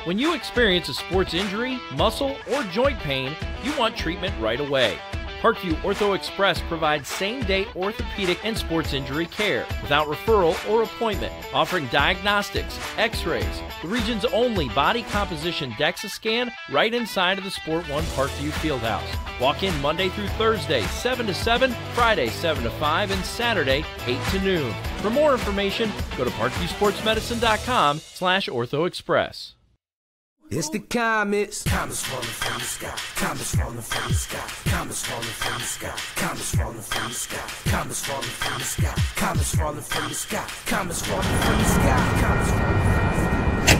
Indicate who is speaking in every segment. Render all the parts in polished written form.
Speaker 1: When you experience a sports injury, muscle, or joint pain, you want treatment right away. Parkview Ortho Express provides same-day orthopedic and sports injury care without referral or appointment, offering diagnostics, x-rays, the region's only body composition DEXA scan right inside of the Sport One Parkview Fieldhouse. Walk in Monday through Thursday, 7 to 7, Friday, 7 to 5, and Saturday, 8 to noon. For more information, go to parkviewsportsmedicine.com/orthoexpress.
Speaker 2: It's the comets. Comets falling from the sky. Comets falling from the sky. Comets falling from the sky. Comets falling from the sky. Comets falling from the sky. Comets falling from the sky. Comets falling from the sky. Comets falling from the sky.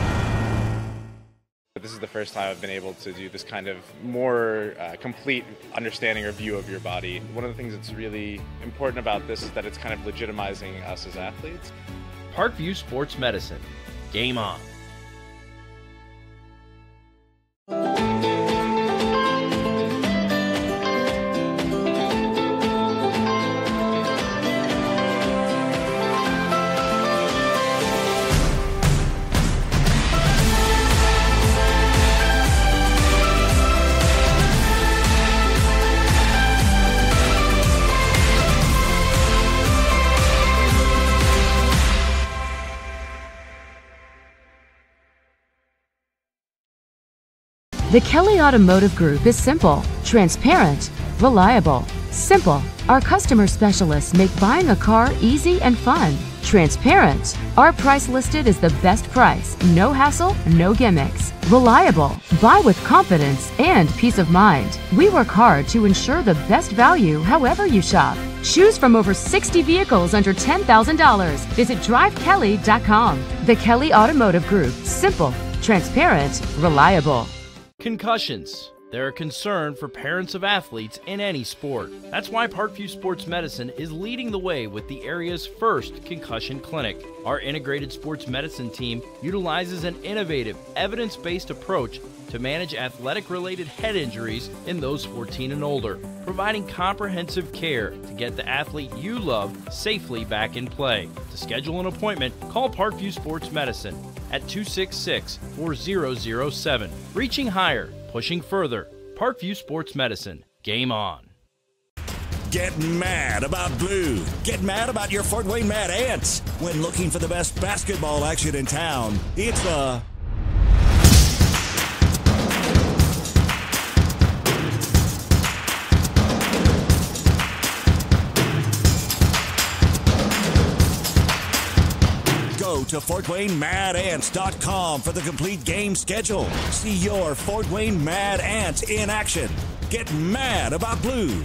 Speaker 3: This is the first time I've been able to do this kind of more complete understanding or view of your body. One of the things that's really important about this is that it's kind of legitimizing us as athletes.
Speaker 1: Parkview Sports Medicine. Game on.
Speaker 4: The Kelly Automotive Group is simple, transparent, reliable. Simple. Our customer specialists make buying a car easy and fun. Transparent. Our price listed is the best price. No hassle, no gimmicks. Reliable. Buy with confidence and peace of mind. We work hard to ensure the best value however you shop. Choose from over 60 vehicles under $10,000. Visit drivekelly.com. The Kelly Automotive Group. Simple, transparent, reliable.
Speaker 1: Concussions. They're a concern for parents of athletes in any sport. That's why Parkview Sports Medicine is leading the way with the area's first concussion clinic. Our integrated sports medicine team utilizes an innovative, evidence-based approach to manage athletic-related head injuries in those 14 and older, providing comprehensive care to get the athlete you love safely back in play. To schedule an appointment, call Parkview Sports Medicine at 266-4007. Reaching higher, pushing further. Parkview Sports Medicine. Game on.
Speaker 5: Get mad about blue. Get mad about your Fort Wayne Mad Ants. When looking for the best basketball action in town, it's the Go to FortWayneMadAnts.com for the complete game schedule. See your Fort Wayne Mad Ants in action. Get mad about blue.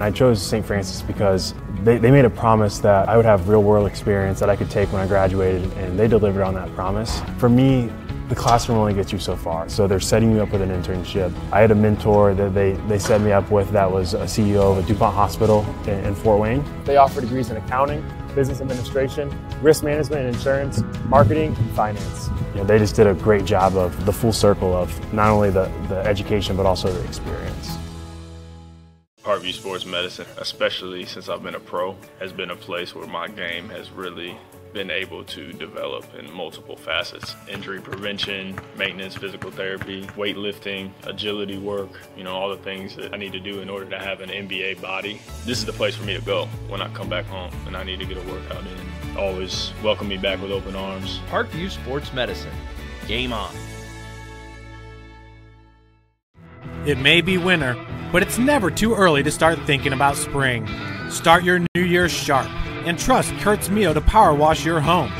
Speaker 6: I chose St. Francis because they made a promise that I would have real-world experience that I could take when I graduated, and they delivered on that promise. For me, the classroom only gets you so far, so they're setting you up with an internship. I had a mentor that they set me up with that was a CEO of a DuPont hospital in Fort Wayne. They offer degrees in accounting, business administration, risk management and insurance, marketing, and finance. They just did a great job of the full circle of not only the education but also the experience.
Speaker 7: Parkview Sports Medicine, especially since I've been a pro, has been a place where my game has really been able to develop in multiple facets. Injury prevention, maintenance, physical therapy, weightlifting, agility work, all the things that I need to do in order to have an NBA body. This is the place for me to go when I come back home and I need to get a workout in. Always welcome me back with open arms.
Speaker 1: Parkview Sports Medicine. Game on.
Speaker 8: It may be winter, but it's never too early to start thinking about spring. Start your new year sharp and trust Kurt's Mio to power wash your home.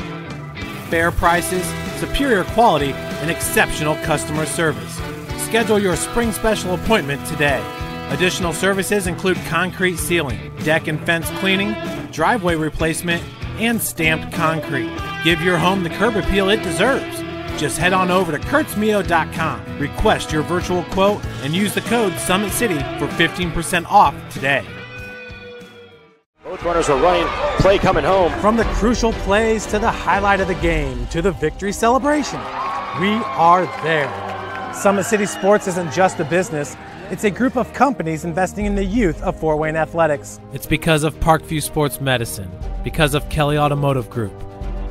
Speaker 8: Fair prices, superior quality, and exceptional customer service. Schedule your spring special appointment today. Additional services include concrete sealing, deck and fence cleaning, driveway replacement, and stamped concrete. Give your home the curb appeal it deserves. Just head on over to kurtzmio.com, request your virtual quote, and use the code SummitCity for 15% off today.
Speaker 9: Both runners are running, play coming home.
Speaker 8: From the crucial plays to the highlight of the game to the victory celebration, we are there. Summit City Sports isn't just a business, it's a group of companies investing in the youth of Fort Wayne athletics. It's because of Parkview Sports Medicine, because of Kelly Automotive Group,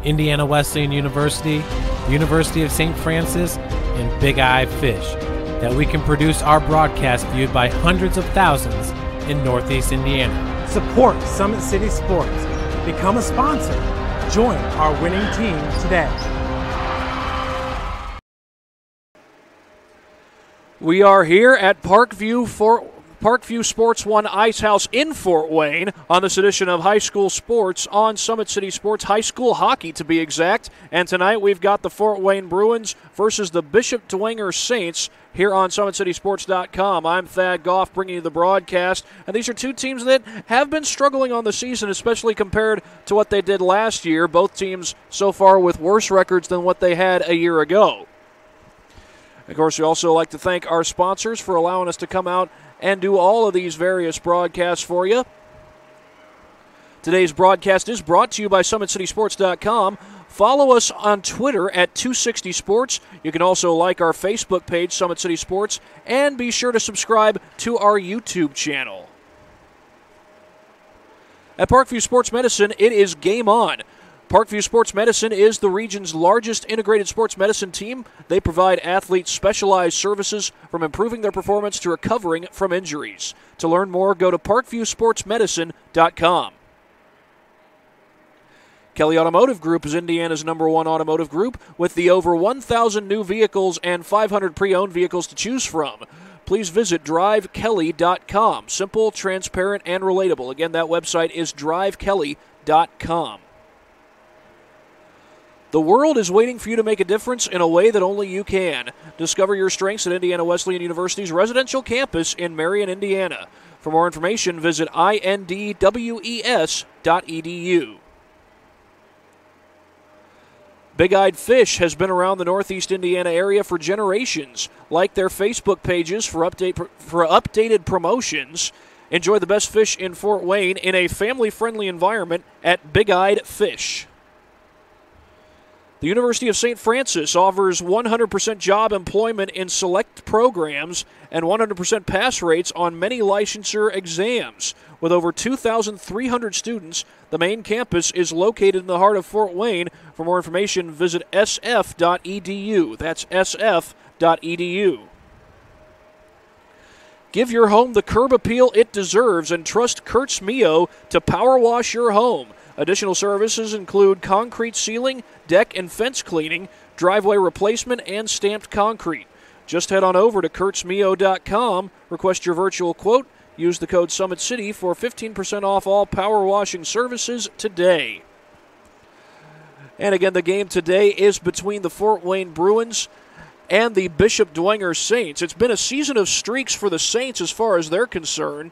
Speaker 8: Indiana Wesleyan University, the University of St. Francis, and Big Eye Fish, that we can produce our broadcast viewed by hundreds of thousands in Northeast Indiana.
Speaker 10: Support Summit City Sports. Become a sponsor. Join our winning team today.
Speaker 11: We are here at Parkview Sports One Ice House in Fort Wayne on this edition of High School Sports on Summit City Sports, high school hockey to be exact. And tonight we've got the Fort Wayne Bruins versus the Bishop Dwenger Saints here on SummitCitySports.com. I'm Thad Goff bringing you the broadcast. And these are two teams that have been struggling on the season, especially compared to what they did last year. Both teams so far with worse records than what they had a year ago. Of course, we also like to thank our sponsors for allowing us to come out and do all of these various broadcasts for you. Today's broadcast is brought to you by SummitCitySports.com. Follow us on Twitter at 260sports. You can also like our Facebook page, Summit City Sports, and be sure to subscribe to our YouTube channel. At Parkview Sports Medicine, it is game on. Parkview Sports Medicine is the region's largest integrated sports medicine team. They provide athletes specialized services from improving their performance to recovering from injuries. To learn more, go to parkviewsportsmedicine.com. Kelly Automotive Group is Indiana's #1 automotive group with the over 1,000 new vehicles and 500 pre-owned vehicles to choose from. Please visit drivekelly.com. Simple, transparent, and relatable. Again, that website is drivekelly.com. The world is waiting for you to make a difference in a way that only you can. Discover your strengths at Indiana Wesleyan University's residential campus in Marion, Indiana. For more information, visit indwes.edu. Big-Eyed Fish has been around the Northeast Indiana area for generations. Like their Facebook pages for updated promotions. Enjoy the best fish in Fort Wayne in a family-friendly environment at Big-Eyed Fish. The University of St. Francis offers 100% job employment in select programs and 100% pass rates on many licensure exams. With over 2,300 students, the main campus is located in the heart of Fort Wayne. For more information, visit sf.edu. That's sf.edu. Give your home the curb appeal it deserves and trust Kurtz Mio to power wash your home. Additional services include concrete sealing, deck and fence cleaning, driveway replacement, and stamped concrete. Just head on over to kurtzmio.com, request your virtual quote, use the code Summit City for 15% off all power washing services today. And again, the game today is between the Fort Wayne Bruins and the Bishop Dwenger Saints. It's been a season of streaks for the Saints as far as they're concerned.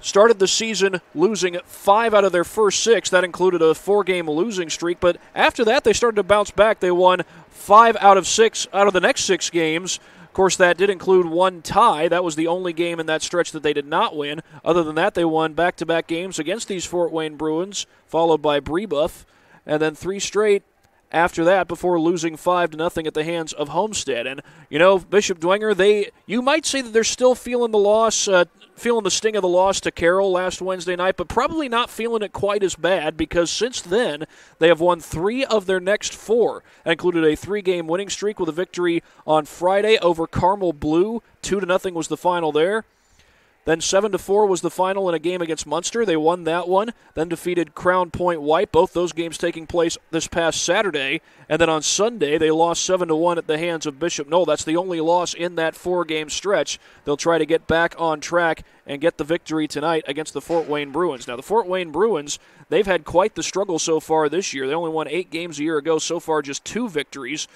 Speaker 11: Started the season losing 5 out of their first 6. That included a 4-game losing streak. But after that, they started to bounce back. They won 5 out of the next 6 games. Of course, that did include one tie. That was the only game in that stretch that they did not win. Other than that, they won back-to-back games against these Fort Wayne Bruins, followed by Brebeuf, and then 3 straight after that before losing 5-0 at the hands of Homestead. And, Bishop Dwenger, you might say that they're still feeling the loss, feeling the sting of the loss to Carroll last Wednesday night, but probably not feeling it quite as bad because since then they have won 3 of their next 4. That included a 3-game winning streak with a victory on Friday over Carmel Blue. 2-0 was the final there. Then 7-4 was the final in a game against Munster. They won that one. Then defeated Crown Point White, both those games taking place this past Saturday. And then on Sunday, they lost 7-1 at the hands of Bishop Knoll. That's the only loss in that 4-game stretch. They'll try to get back on track and get the victory tonight against the Fort Wayne Bruins. Now, the Fort Wayne Bruins, they've had quite the struggle so far this year. They only won 8 games a year ago. So far, just 2 victories.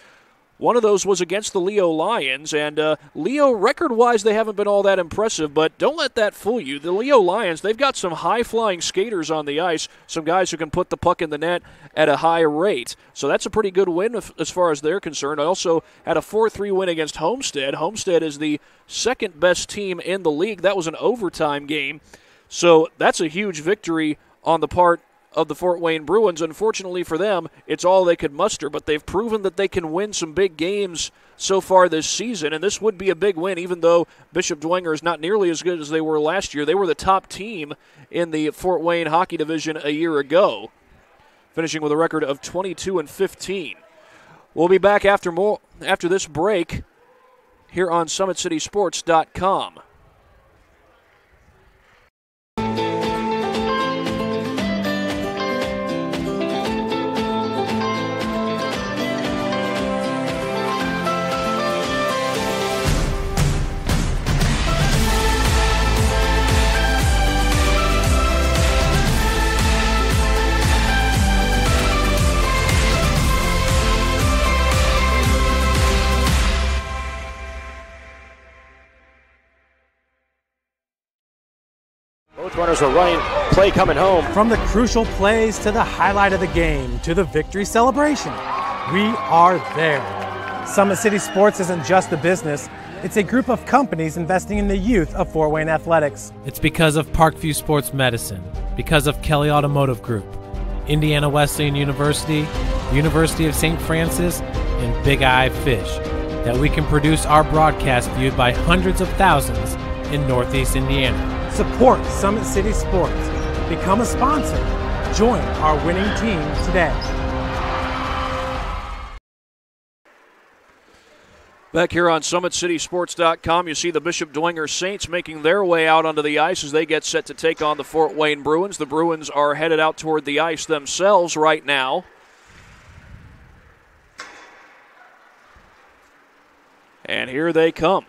Speaker 11: One of those was against the Leo Lions, and Leo, record-wise, they haven't been all that impressive, but don't let that fool you. The Leo Lions, they've got some high-flying skaters on the ice, some guys who can put the puck in the net at a high rate. So that's a pretty good win as far as they're concerned. I also had a 4-3 win against Homestead. Homestead is the second-best team in the league. That was an overtime game. So that's a huge victory on the part of the Fort Wayne Bruins. Unfortunately for them, it's all they could muster, but they've proven that they can win some big games so far this season, and this would be a big win, even though Bishop Dwenger is not nearly as good as they were last year. They were the top team in the Fort Wayne hockey division a year ago, finishing with a record of 22-15. We'll be back after this break here on SummitCitySports.com.
Speaker 9: Both runners are running. Play coming home.
Speaker 10: From the crucial plays to the highlight of the game to the victory celebration, we are there. Summit City Sports isn't just a business. It's a group of companies investing in the youth of Fort Wayne athletics.
Speaker 8: It's because of Parkview Sports Medicine, because of Kelly Automotive Group, Indiana Wesleyan University, the University of St. Francis, and Big Eye Fish that we can produce our broadcast viewed by hundreds of thousands in Northeast Indiana.
Speaker 10: Support Summit City Sports. Become a sponsor. Join our winning team today.
Speaker 11: Back here on SummitCitySports.com, you see the Bishop Dwenger Saints making their way out onto the ice as they get set to take on the Fort Wayne Bruins. The Bruins are headed out toward the ice themselves right now. And here they come.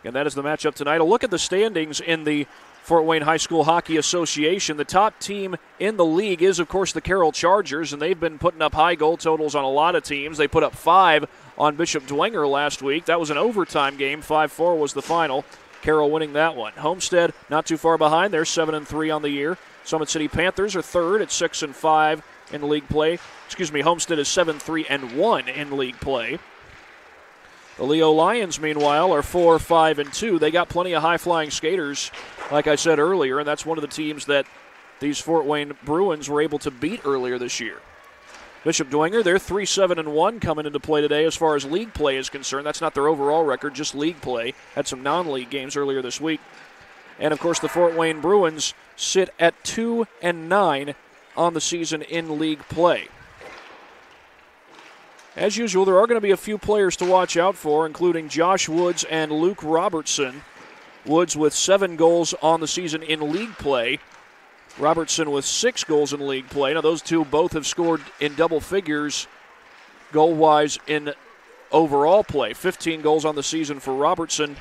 Speaker 11: And that is the matchup tonight. A look at the standings in the Fort Wayne High School Hockey Association. The top team in the league is, of course, the Carroll Chargers, and they've been putting up high goal totals on a lot of teams. They put up 5 on Bishop Dwenger last week. That was an overtime game. 5-4 was the final. Carroll winning that one. Homestead not too far behind. They're 7-3 on the year. Summit City Panthers are third at 6-5 in league play. Homestead is 7-3-1 in league play. The Leo Lions, meanwhile, are 4-5-2. They got plenty of high-flying skaters, like I said earlier, and that's one of the teams that these Fort Wayne Bruins were able to beat earlier this year. Bishop Dwenger, they're 3-7-1 coming into play today as far as league play is concerned. That's not their overall record, just league play. Had some non-league games earlier this week. And, of course, the Fort Wayne Bruins sit at 2-9 on the season in league play. As usual, there are going to be a few players to watch out for, including Josh Woods and Luke Robertson. Woods with 7 goals on the season in league play. Robertson with 6 goals in league play. Now, those two both have scored in double figures goal-wise in overall play. 15 goals on the season for Robertson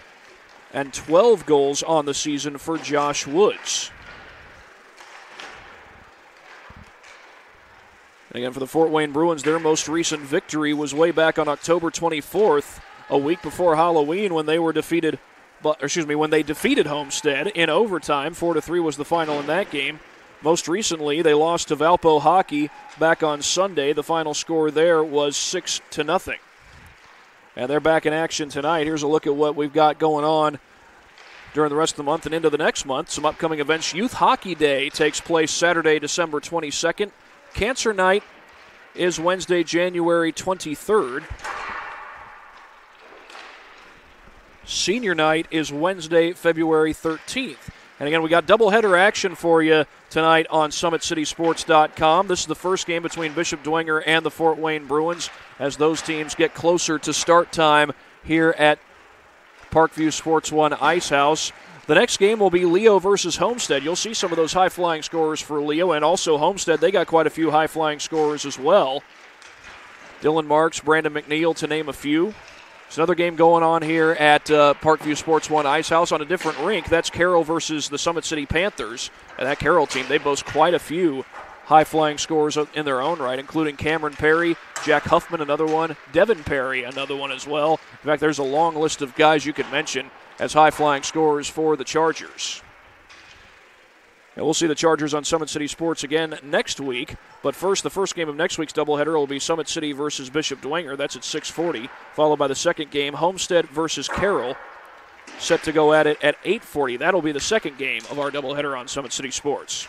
Speaker 11: and 12 goals on the season for Josh Woods. Again, for the Fort Wayne Bruins, their most recent victory was way back on October 24th, a week before Halloween, when they defeated Homestead in overtime. 4-3 was the final in that game. Most recently, they lost to Valpo Hockey back on Sunday. The final score there was 6-0. And they're back in action tonight. Here's a look at what we've got going on during the rest of the month and into the next month. Some upcoming events. Youth Hockey Day takes place Saturday, December 22nd. Cancer Night is Wednesday, January 23rd. Senior Night is Wednesday, February 13th. And again, we got doubleheader action for you tonight on SummitCitySports.com. This is the first game between Bishop Dwenger and the Fort Wayne Bruins as those teams get closer to start time here at Parkview Sports One Ice House. The next game will be Leo versus Homestead. You'll see some of those high-flying scorers for Leo, and also Homestead. They got quite a few high-flying scorers as well. Dylan Marks, Brandon McNeil, to name a few. There's another game going on here at Parkview Sports One Ice House on a different rink. That's Carroll versus the Summit City Panthers. And that Carroll team, they boast quite a few high-flying scorers in their own right, including Cameron Perry, Jack Huffman, another one, Devin Perry, another one as well. In fact, there's a long list of guys you could mention as high-flying scorers for the Chargers. And we'll see the Chargers on Summit City Sports again next week. But first, the first game of next week's doubleheader will be Summit City versus Bishop Dwenger. That's at 6:40, followed by the second game, Homestead versus Carroll, set to go at it at 8:40. That'll be the second game of our doubleheader on Summit City Sports.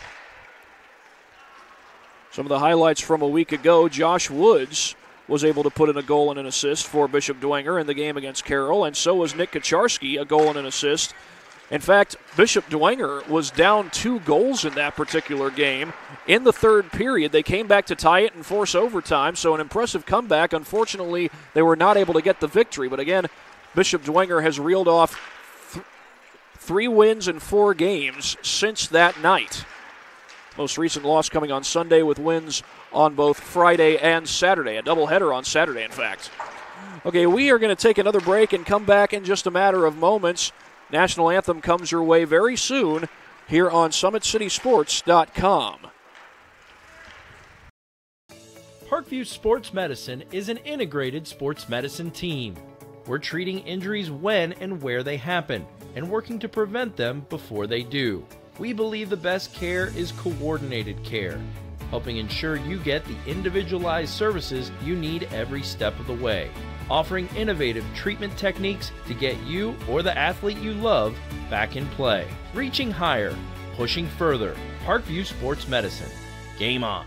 Speaker 11: Some of the highlights from a week ago, Josh Woods was able to put in a goal and an assist for Bishop Dwenger in the game against Carroll, and so was Nick Kacharski, a goal and an assist In fact, Bishop Dwenger was down 2 goals in that particular game. In the third period, they came back to tie it and force overtime, so an impressive comeback. Unfortunately, they were not able to get the victory. But again, Bishop Dwenger has reeled off 3 wins in 4 games since that night. Most recent loss coming on Sunday with wins on both Friday and Saturday. A doubleheader on Saturday, in fact. Okay, we are going to take another break and come back in just a matter of moments. National Anthem comes your way very soon here on SummitCitySports.com.
Speaker 1: Parkview Sports Medicine is an integrated sports medicine team. We're treating injuries when and where they happen and working to prevent them before they do. We believe the best care is coordinated care, helping ensure you get the individualized services you need every step of the way. Offering innovative treatment techniques to get you or the athlete you love back in play. Reaching higher, pushing further. Parkview Sports Medicine. Game on.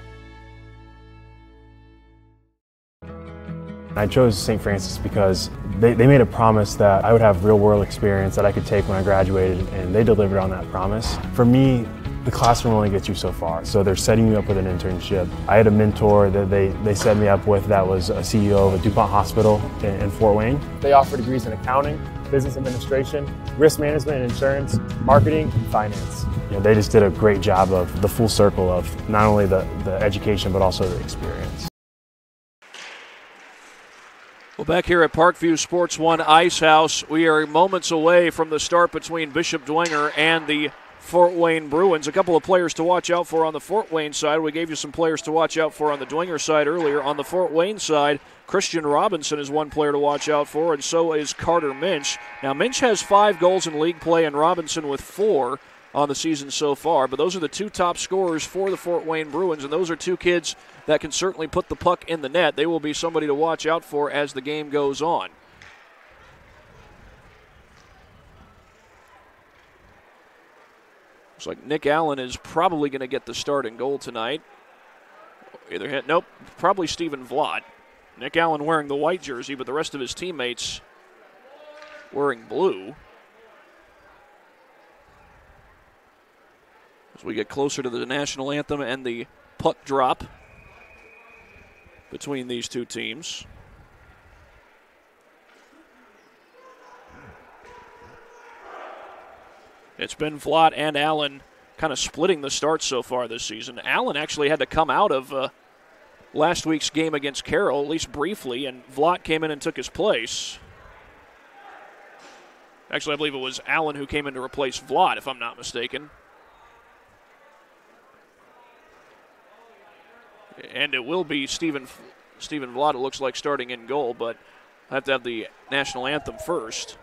Speaker 6: I chose St. Francis because they made a promise that I would have real-world experience that I could take when I graduated, and they delivered on that promise. For me, the classroom only gets you so far, so they're setting you up with an internship. I had a mentor that they set me up with that was a CEO of a DuPont hospital in Fort Wayne. They offer degrees in accounting, business administration, risk management and insurance, marketing, and finance. They just did a great job of the full circle of not only the education but also the experience.
Speaker 11: Well, back here at Parkview Sports 1 Ice House, we are moments away from the start between Bishop Dwenger and the Fort Wayne Bruins. A couple of players to watch out for on the Fort Wayne side. We gave you some players to watch out for on the Dwenger side earlier. On the Fort Wayne side, Christian Robinson is one player to watch out for, and so is Carter Minch. Now, Minch has 5 goals in league play and Robinson with 4 on the season so far, but those are the 2 top scorers for the Fort Wayne Bruins, and those are 2 kids that can certainly put the puck in the net. They will be somebody to watch out for as the game goes on. Looks like Nick Allen is probably going to get the starting goal tonight. Probably Stephen Vlad. Nick Allen wearing the white jersey, but the rest of his teammates wearing blue. As we get closer to the national anthem and the puck drop between these 2 teams. It's been Vlad and Allen kind of splitting the starts so far this season. Allen actually had to come out of last week's game against Carroll, at least briefly, and Vlad came in and took his place. Actually, I believe it was Allen who came in to replace Vlad, if I'm not mistaken. And it will be Stephen Vlad, it looks like, starting in goal, but I have to have the national anthem first.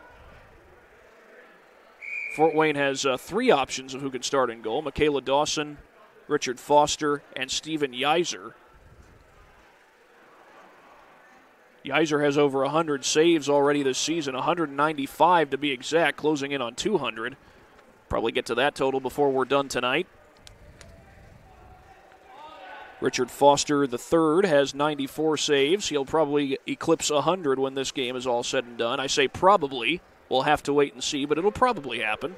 Speaker 11: Fort Wayne has 3 options of who can start in goal. Michaela Dawson, Richard Foster, and Steven Yeiser. Yeiser has over 100 saves already this season, 195 to be exact, closing in on 200. Probably get to that total before we're done tonight. Richard Foster III has 94 saves. He'll probably eclipse 100 when this game is all said and done. I say probably. We'll have to wait and see, but it'll probably happen.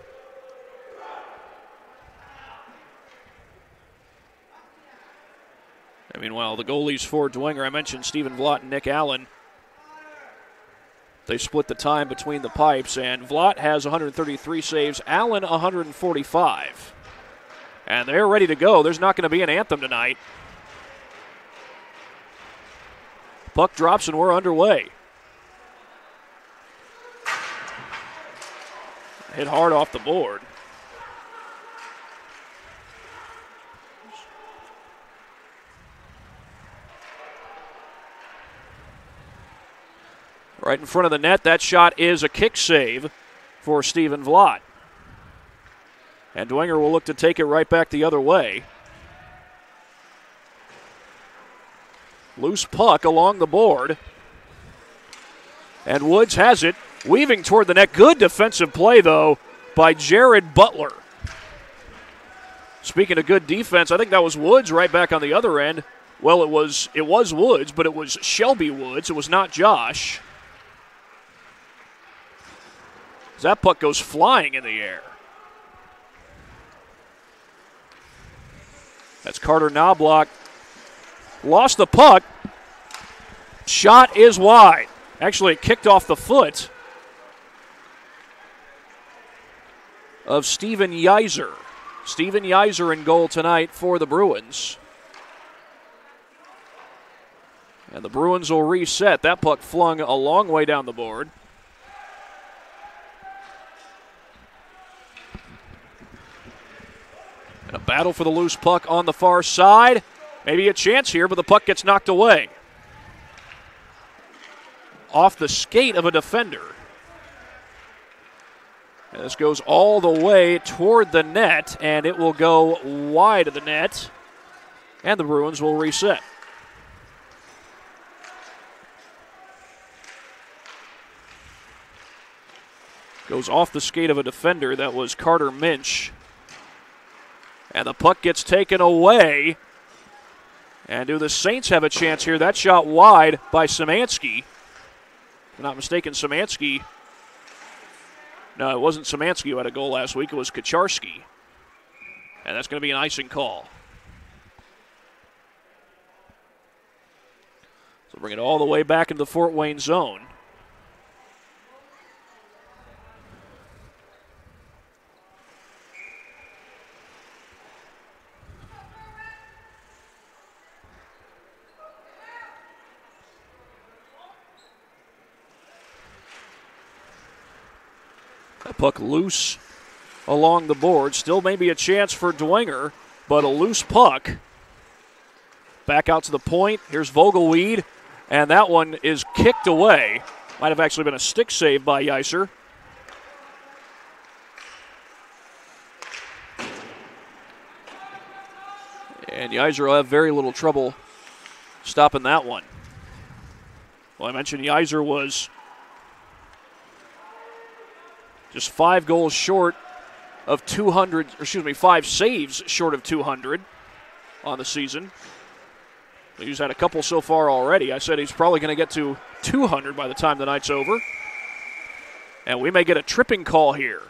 Speaker 11: Meanwhile, the goalies for Dwenger, I mentioned Stephen Vlad and Nick Allen. They split the time between the pipes, and Vlad has 133 saves, Allen 145. And they're ready to go. There's not going to be an anthem tonight. Puck drops and we're underway. Hit hard off the board. Right in front of the net, that shot is a kick save for Stephen Vlad. And Dwenger will look to take it right back the other way. Loose puck along the board. And Woods has it, weaving toward the net. Good defensive play, though, by Jared Butler. Speaking of good defense, I think that was Woods right back on the other end. Well, it was Woods, but it was Shelby Woods. It was not Josh. That puck goes flying in the air. That's Carter Knobloch. Lost the puck. Shot is wide. Actually, it kicked off the foot of Steven Yeiser. Steven Yeiser in goal tonight for the Bruins. And the Bruins will reset. That puck flung a long way down the board. And a battle for the loose puck on the far side. Maybe a chance here, but the puck gets knocked away. Off the skate of a defender. And this goes all the way toward the net, and it will go wide of the net. And the Bruins will reset. Goes off the skate of a defender. That was Carter Minch. And the puck gets taken away. And do the Saints have a chance here? That shot wide by Szymanski. If I'm not mistaken, Szymanski. No, it wasn't Szymanski who had a goal last week. It was Kacharski. And that's going to be an icing call. So bring it all the way back into the Fort Wayne zone. That puck loose along the board. Still maybe a chance for Dwenger, but a loose puck. Back out to the point. Here's Vogelweed, and that one is kicked away. Might have actually been a stick save by Yeiser. And Yeiser will have very little trouble stopping that one. Well, I mentioned Yeiser was just 5 goals short of 200, or excuse me, 5 saves short of 200 on the season. He's had a couple so far already. I said he's probably going to get to 200 by the time the night's over. And we may get a tripping call here.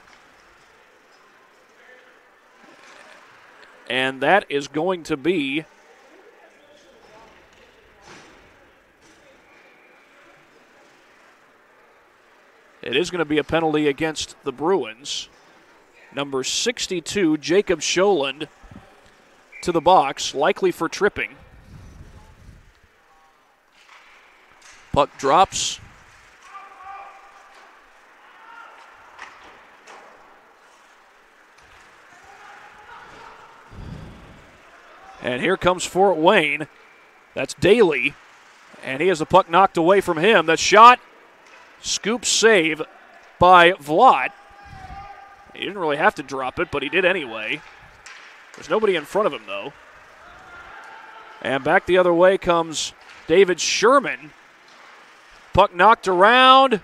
Speaker 11: And that is going to be a penalty against the Bruins. Number 62, Jacob Scholand, to the box, likely for tripping. Puck drops. And here comes Fort Wayne. That's Daly. And he has the puck knocked away from him. The shot, scoop save by Vlad. He didn't really have to drop it, but he did anyway. There's nobody in front of him, though. And back the other way comes David Sherman. Puck knocked around.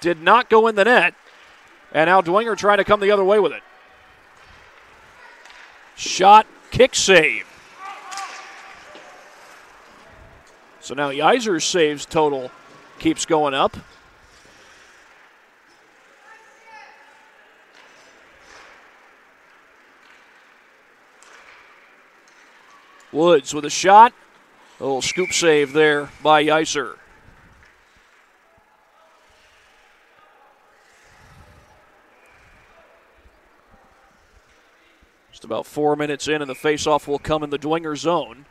Speaker 11: Did not go in the net. And now Dwenger trying to come the other way with it. Shot, kick save. So now Yeiser's saves total keeps going up. Woods with a shot. A little scoop save there by Yeiser. Just about 4 minutes in, and the faceoff will come in the Dwenger zone.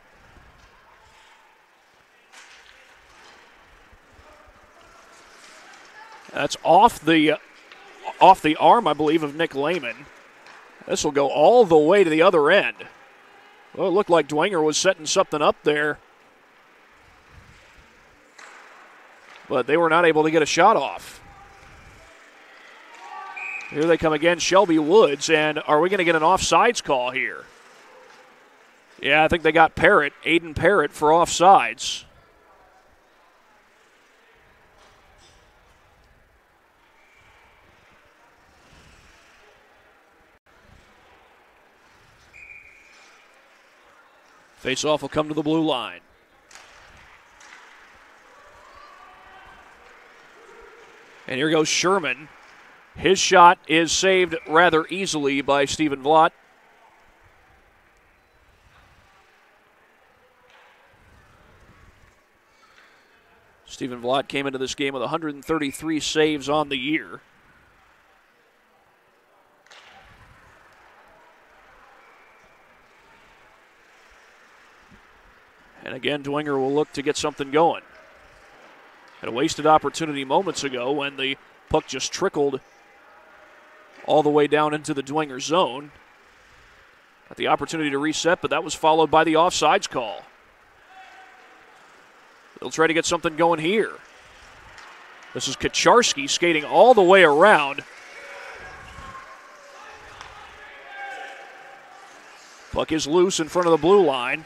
Speaker 11: That's off the arm, I believe, of Nick Lehman. This will go all the way to the other end. Well, it looked like Dwenger was setting something up there, but they were not able to get a shot off. Here they come again, Shelby Woods, and are we going to get an offsides call here? Yeah, I think they got Parrott, Aiden Parrott, for offsides. Face-off will come to the blue line. And here goes Sherman. His shot is saved rather easily by Stephen Vlot. Stephen Vlot came into this game with 133 saves on the year. And again, Dwenger will look to get something going. Had a wasted opportunity moments ago when the puck just trickled all the way down into the Dwenger zone. Got the opportunity to reset, but that was followed by the offsides call. They'll try to get something going here. This is Kucharski skating all the way around. Puck is loose in front of the blue line.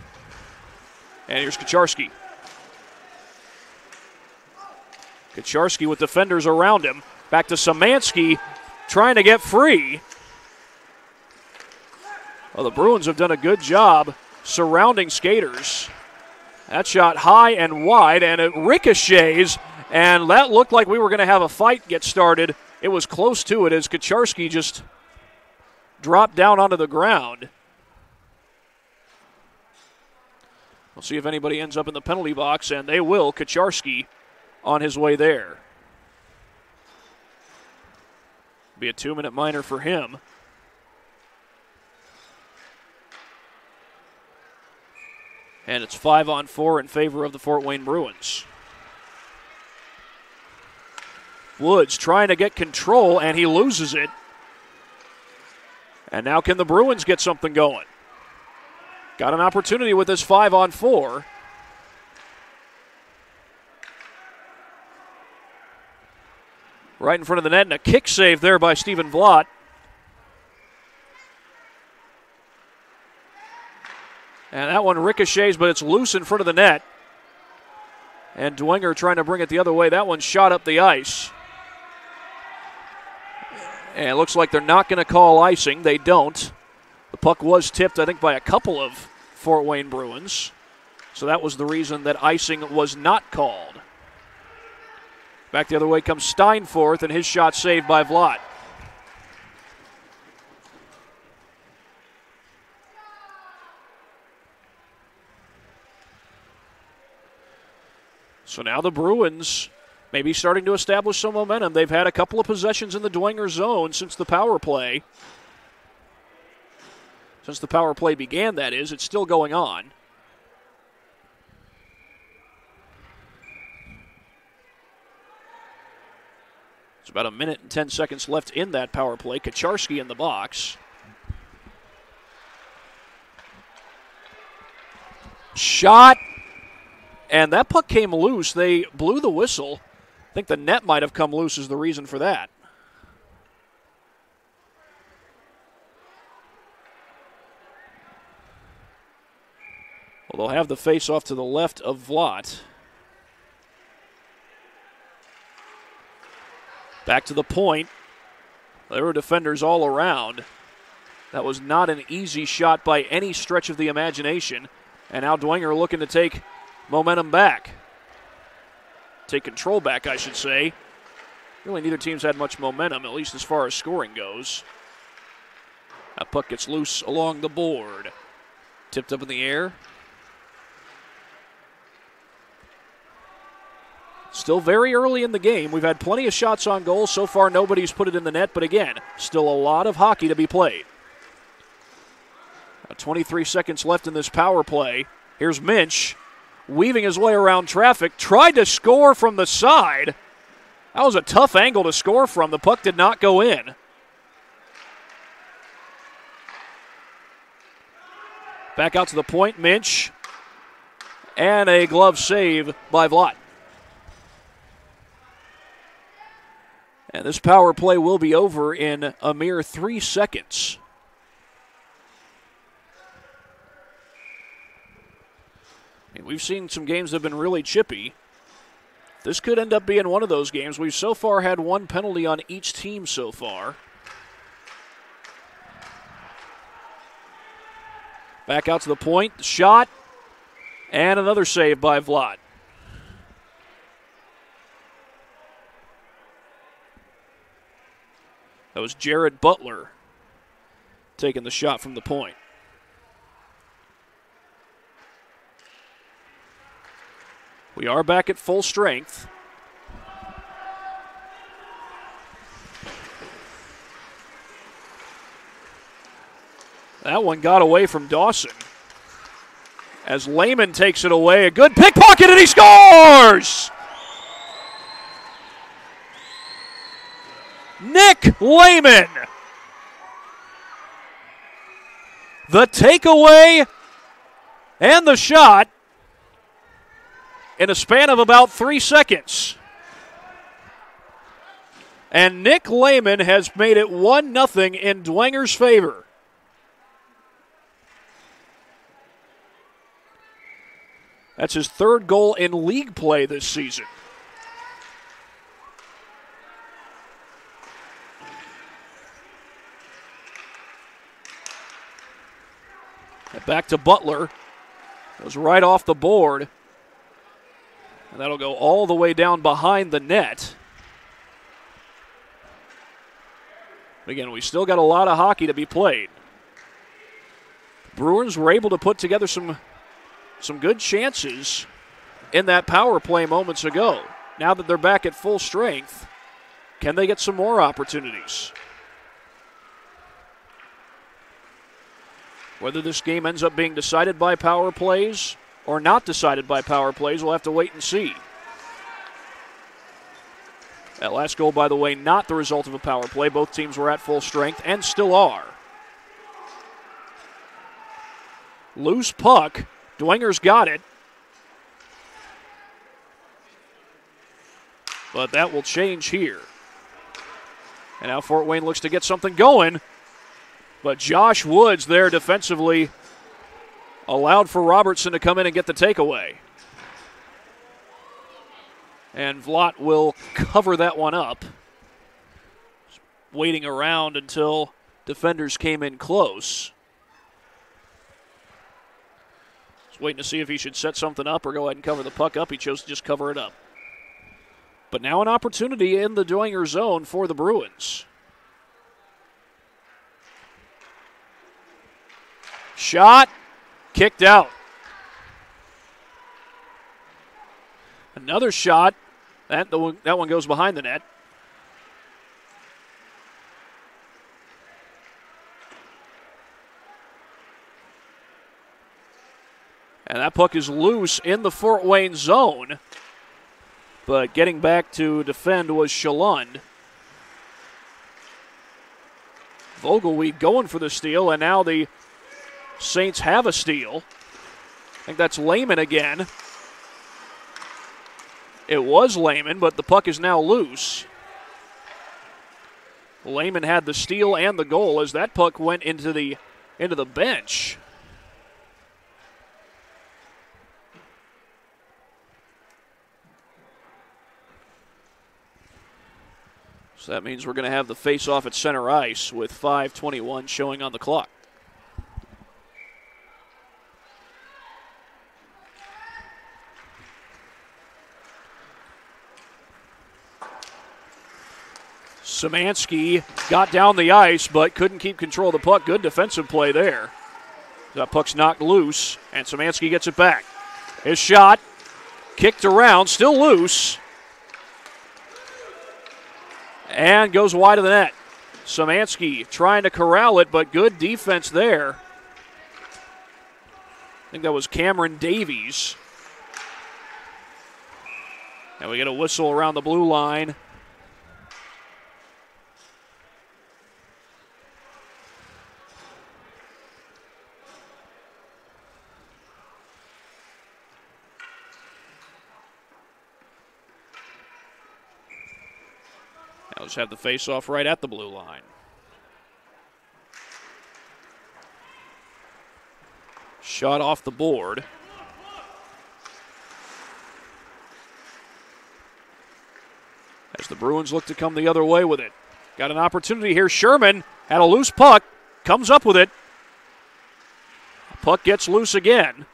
Speaker 11: And here's Kucharski. Kucharski with defenders around him. Back to Szymanski, trying to get free. Well, the Bruins have done a good job surrounding skaters. That shot high and wide, and it ricochets, and that looked like we were going to have a fight get started. It was close to it as Kucharski just dropped down onto the ground. We'll see if anybody ends up in the penalty box, and they will. Kucharski on his way there. Be a 2-minute minor for him. And it's 5-on-4 in favor of the Fort Wayne Bruins. Woods trying to get control, and he loses it. And now can the Bruins get something going? Got an opportunity with this 5-on-4. Right in front of the net, and a kick save there by Stephen Vlot. And that one ricochets, but it's loose in front of the net. And Dwenger trying to bring it the other way. That one shot up the ice. And it looks like they're not going to call icing. They don't. The puck was tipped, I think, by a couple of Fort Wayne Bruins. So that was the reason that icing was not called. Back the other way comes Steinforth, and his shot saved by Vlot. So now the Bruins may be starting to establish some momentum. They've had a couple of possessions in the Dwenger zone since the power play. Since the power play began, that is. It's still going on. It's about 1 minute and 10 seconds left in that power play. Kucharski in the box. Shot. And that puck came loose. They blew the whistle. I think the net might have come loose is the reason for that. Well, they'll have the face-off to the left of Vlot. Back to the point. There were defenders all around. That was not an easy shot by any stretch of the imagination. And now Dwenger looking to take momentum back. Take control back, I should say. Really, neither team's had much momentum, at least as far as scoring goes. That puck gets loose along the board. Tipped up in the air. Still very early in the game. We've had plenty of shots on goal. So far, nobody's put it in the net. But again, still a lot of hockey to be played. 23 seconds left in this power play. Here's Minch, weaving his way around traffic. Tried to score from the side. That was a tough angle to score from. The puck did not go in. Back out to the point, Minch. And a glove save by Vlot. And this power play will be over in a mere 3 seconds. We've seen some games that have been really chippy. This could end up being one of those games. We've so far had one penalty on each team so far. Back out to the point, the shot, and another save by Vlot. That was Jared Butler taking the shot from the point. We are back at full strength. That one got away from Dawson. As Lehman takes it away, a good pickpocket, and he scores! Nick Lehman. The takeaway and the shot in a span of about 3 seconds. And Nick Lehman has made it 1-0 in Dwenger's favor. That's his third goal in league play this season. And back to Butler. Goes right off the board. And that'll go all the way down behind the net. Again, we still got a lot of hockey to be played. Bruins were able to put together some good chances in that power play moments ago. Now that they're back at full strength, can they get some more opportunities? Whether this game ends up being decided by power plays or not decided by power plays, we'll have to wait and see. That last goal, by the way, not the result of a power play. Both teams were at full strength and still are. Loose puck. Dwenger's got it. But that will change here. And now Fort Wayne looks to get something going. But Josh Woods there defensively allowed for Robertson to come in and get the takeaway. And Vlad will cover that one up. Just waiting around until defenders came in close. Just waiting to see if he should set something up or go ahead and cover the puck up. He chose to just cover it up. But now an opportunity in the Dwenger zone for the Bruins. Shot, kicked out. Another shot. That one goes behind the net. And that puck is loose in the Fort Wayne zone. But getting back to defend was Shalund. Vogelweed going for the steal, and now the Saints have a steal. I think that's Lehman again. It was Lehman, but the puck is now loose. Lehman had the steal and the goal as that puck went into the bench. So that means we're going to have the face-off at center ice with 5:21 showing on the clock. Szymanski got down the ice but couldn't keep control of the puck. Good defensive play there. That puck's knocked loose, and Szymanski gets it back. His shot, kicked around, still loose, and goes wide of the net. Szymanski trying to corral it, but good defense there. I think that was Cameron Davies. And we get a whistle around the blue line. Now let's have the face-off right at the blue line. Shot off the board. As the Bruins look to come the other way with it. Got an opportunity here. Sherman had a loose puck. Comes up with it. Puck gets loose again.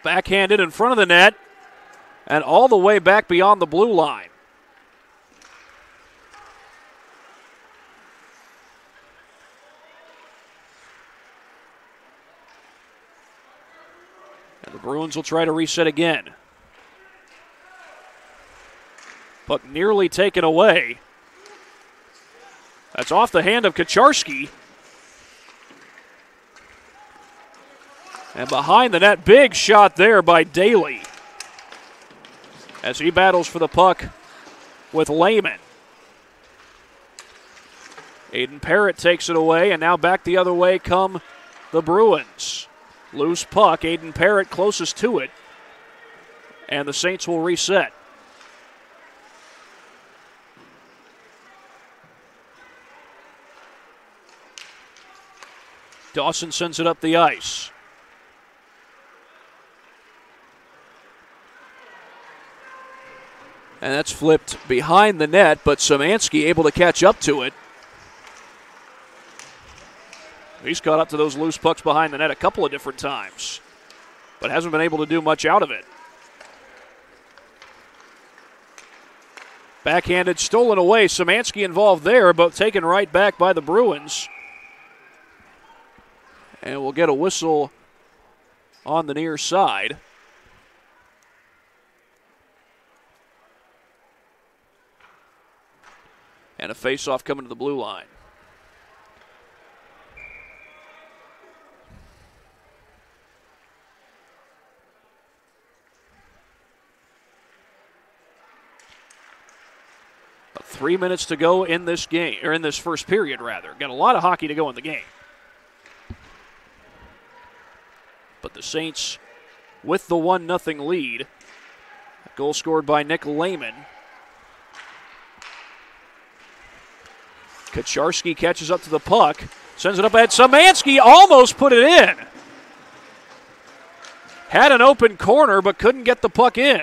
Speaker 11: Backhanded in front of the net. And all the way back beyond the blue line. And the Bruins will try to reset again. Puck nearly taken away. That's off the hand of Kucharski. And behind the net, big shot there by Daly as he battles for the puck with Lehman. Aiden Parrott takes it away, and now back the other way come the Bruins. Loose puck, Aiden Parrott closest to it, and the Saints will reset. Dawson sends it up the ice. And that's flipped behind the net, but Szymanski able to catch up to it. He's caught up to those loose pucks behind the net a couple of different times, but hasn't been able to do much out of it. Backhanded, stolen away. Szymanski involved there, but taken right back by the Bruins. And we'll get a whistle on the near side. And a face-off coming to the blue line. About 3 minutes to go in this game, or in this first period, rather. Got a lot of hockey to go in the game. But the Saints with the 1-0 lead. A goal scored by Nick Lehman. Kucharski catches up to the puck, sends it up ahead. Szymanski almost put it in. Had an open corner, but couldn't get the puck in.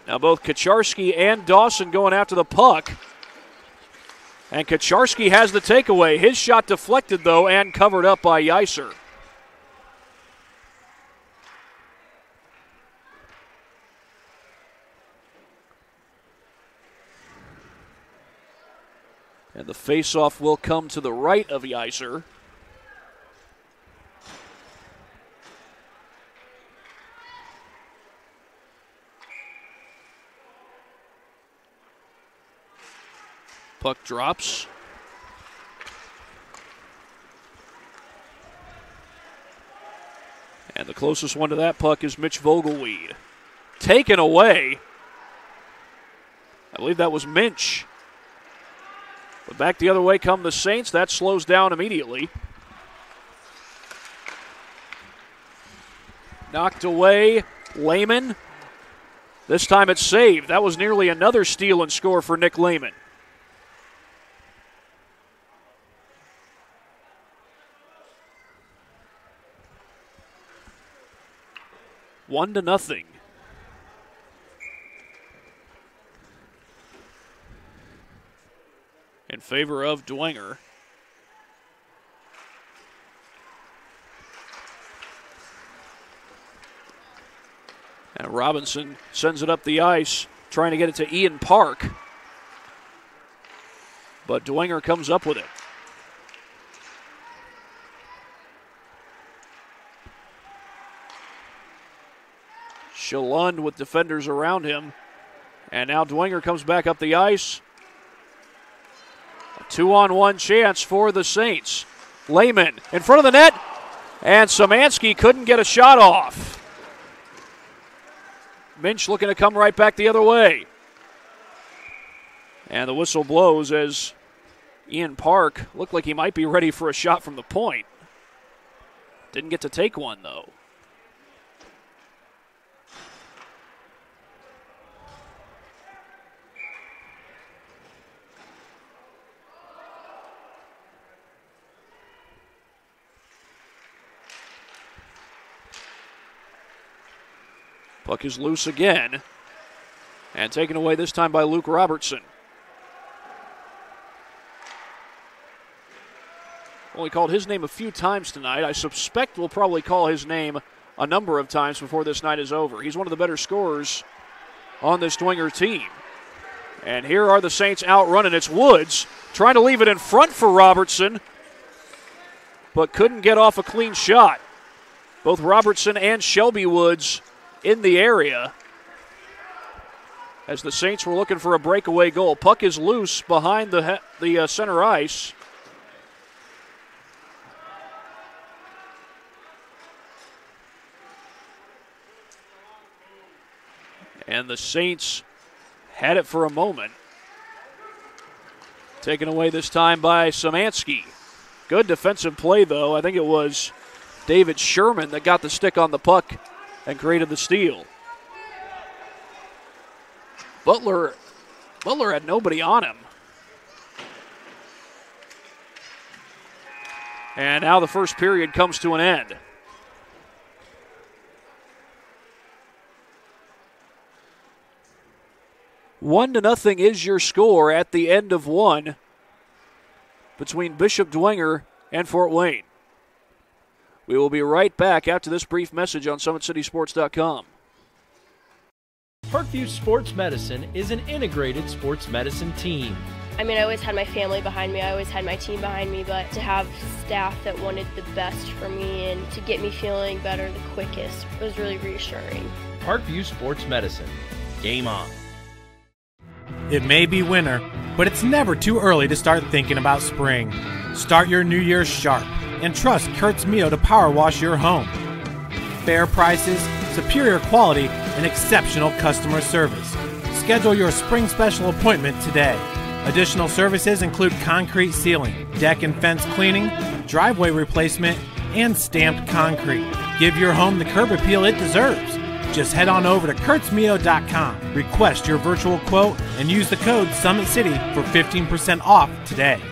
Speaker 11: Now both Kucharski and Dawson going after the puck. And Kucharski has the takeaway. His shot deflected, though, and covered up by Yeiser. And the faceoff will come to the right of Yeiser. Puck drops. And the closest one to that puck is Mitch Vogelweed. Taken away. I believe that was Minch. But back the other way come the Saints. That slows down immediately. Knocked away. Lehman. This time it's saved. That was nearly another steal and score for Nick Lehman. One to nothing. In favor of Dwenger. And Robinson sends it up the ice, trying to get it to Ian Park. But Dwenger comes up with it. Shalund with defenders around him. And now Dwenger comes back up the ice. A 2-on-1 chance for the Saints. Lehman in front of the net. And Szymanski couldn't get a shot off. Minch looking to come right back the other way. And the whistle blows as Ian Park looked like he might be ready for a shot from the point. Didn't get to take one, though. Puck is loose again. And taken away this time by Luke Robertson. Only called his name a few times tonight. I suspect we'll probably call his name a number of times before this night is over. He's one of the better scorers on this Dwenger team. And here are the Saints outrunning. It's Woods trying to leave it in front for Robertson. but couldn't get off a clean shot. Both Robertson and Shelby Woods in the area as the Saints were looking for a breakaway goal. Puck is loose behind the center ice. And the Saints had it for a moment. Taken away this time by Szymanski. Good defensive play, though. I think it was David Sherman that got the stick on the puck and created the steal. Butler had nobody on him. And now the first period comes to an end. One to nothing is your score at the end of one between Bishop Dwenger and Fort Wayne. We will be right back after this brief message on SummitCitySports.com.
Speaker 1: Parkview Sports Medicine is an integrated sports medicine team.
Speaker 12: I mean, I always had my family behind me. I always had my team behind me, but to have staff that wanted the best for me and to get me feeling better the quickest was really reassuring.
Speaker 1: Parkview Sports Medicine. Game on.
Speaker 8: It may be winter, but it's never too early to start thinking about spring. Start your new year sharp and trust Kurt's Mio to power wash your home. Fair prices, superior quality, and exceptional customer service. Schedule your spring special appointment today. Additional services include concrete sealing, deck and fence cleaning, driveway replacement, and stamped concrete. Give your home the curb appeal it deserves. Just head on over to kurtzmio.com, request your virtual quote, and use the code SummitCity for 15% off today.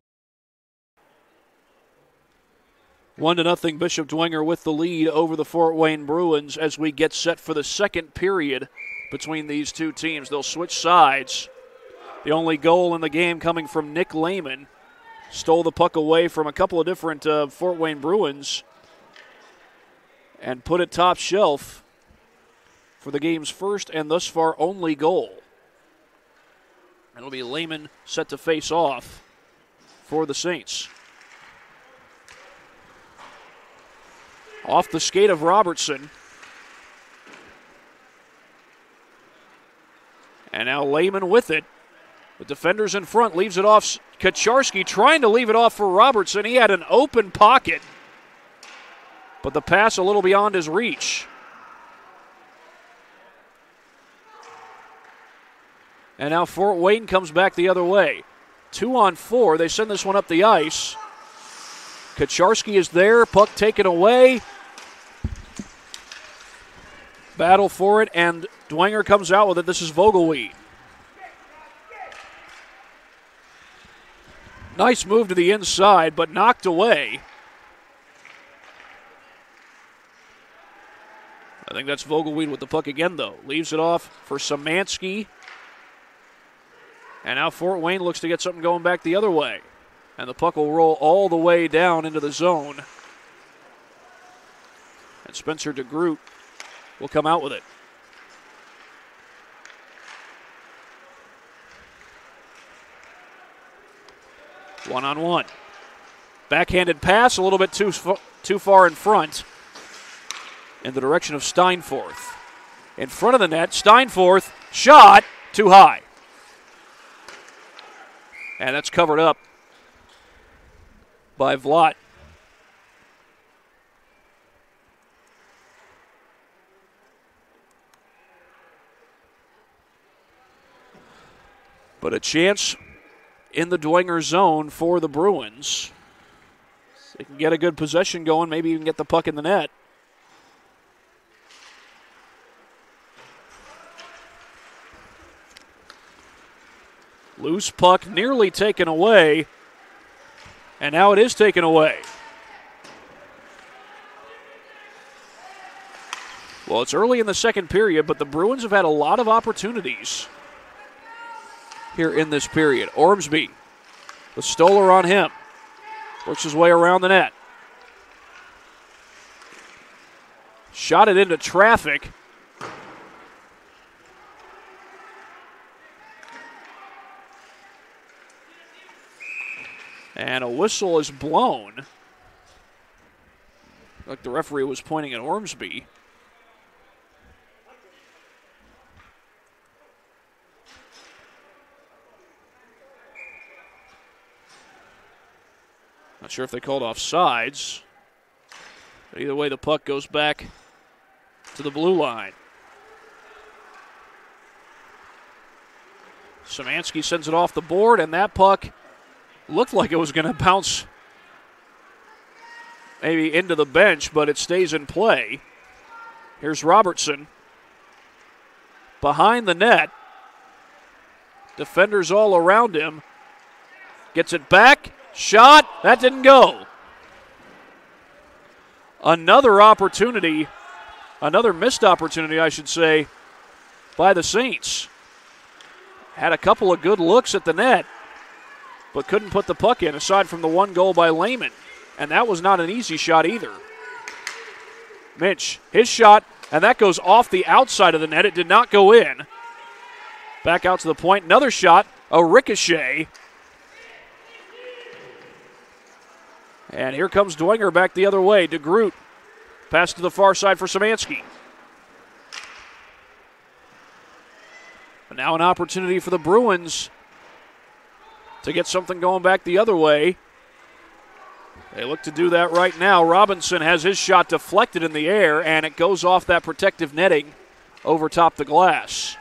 Speaker 11: 1-0 Bishop Dwenger with the lead over the Fort Wayne Bruins as we get set for the second period between these two teams. They'll switch sides. The only goal in the game coming from Nick Lehman. Stole the puck away from a couple of different Fort Wayne Bruins and put it top shelf for the game's first and thus far only goal. It'll be Lehman set to face off for the Saints. Off the skate of Robertson. And now Lehman with it. The defenders in front, leaves it off. Kacharski trying to leave it off for Robertson. He had an open pocket, but the pass a little beyond his reach. And now Fort Wayne comes back the other way. 2-on-4. They send this one up the ice. Kacharski is there. Puck taken away. Battle for it, and Dwenger comes out with it. This is Vogelweed. Nice move to the inside, but knocked away. I think that's Vogelweed with the puck again, though. Leaves it off for Szymanski. And now Fort Wayne looks to get something going back the other way. And the puck will roll all the way down into the zone. And Spencer DeGroot will come out with it. One-on-one. Backhanded pass, a little bit too far in front in the direction of Steinforth. In front of the net, Steinforth, shot, too high. And that's covered up by Vlad. But a chance in the Dwenger zone for the Bruins. They can get a good possession going, maybe even get the puck in the net. Loose puck nearly taken away, and now it is taken away. Well, it's early in the second period, but the Bruins have had a lot of opportunities here in this period. Ormsby, the Stoller on him, works his way around the net. Shot it into traffic. And a whistle is blown. Like the referee was pointing at Ormsby. Not sure if they called offsides. But either way, the puck goes back to the blue line. Szymanski sends it off the board, and that puck looked like it was going to bounce maybe into the bench, but it stays in play. Here's Robertson. Behind the net. Defenders all around him. Gets it back. Shot. That didn't go. Another opportunity, another missed opportunity, I should say, by the Saints. Had a couple of good looks at the net, but couldn't put the puck in, aside from the one goal by Lehman. And that was not an easy shot either. Mitch, his shot, and that goes off the outside of the net. It did not go in. Back out to the point. Another shot, a ricochet. And here comes Dwenger back the other way. DeGroot, pass to the far side for Szymanski. But now an opportunity for the Bruins to get something going back the other way. They look to do that right now. Robinson has his shot deflected in the air, and it goes off that protective netting over top the glass.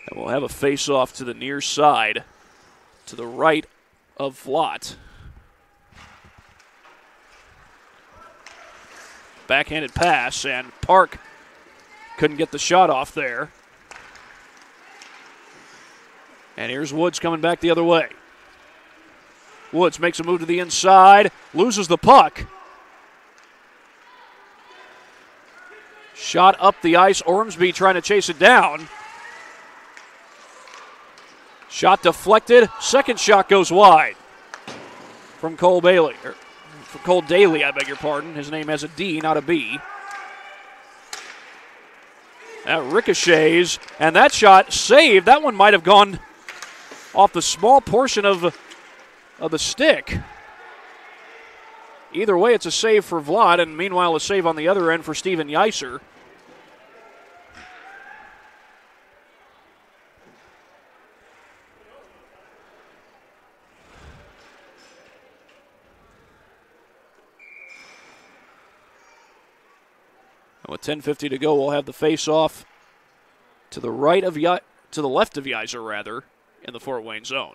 Speaker 11: And we'll have a face-off to the near side, to the right of Vlot. Backhanded pass, and Park couldn't get the shot off there. And here's Woods coming back the other way. Woods makes a move to the inside, loses the puck. Shot up the ice, Ormsby trying to chase it down. Shot deflected, second shot goes wide from Cole Bailey. For Cole Daly, I beg your pardon. His name has a D, not a B. That ricochets, and that shot saved. That one might have gone off the small portion of the stick. Either way, it's a save for Vlad, and meanwhile a save on the other end for Steven Yeiser. With 10:50 to go, we'll have the face-off to the right of to the left of Yeiser, rather, in the Fort Wayne zone.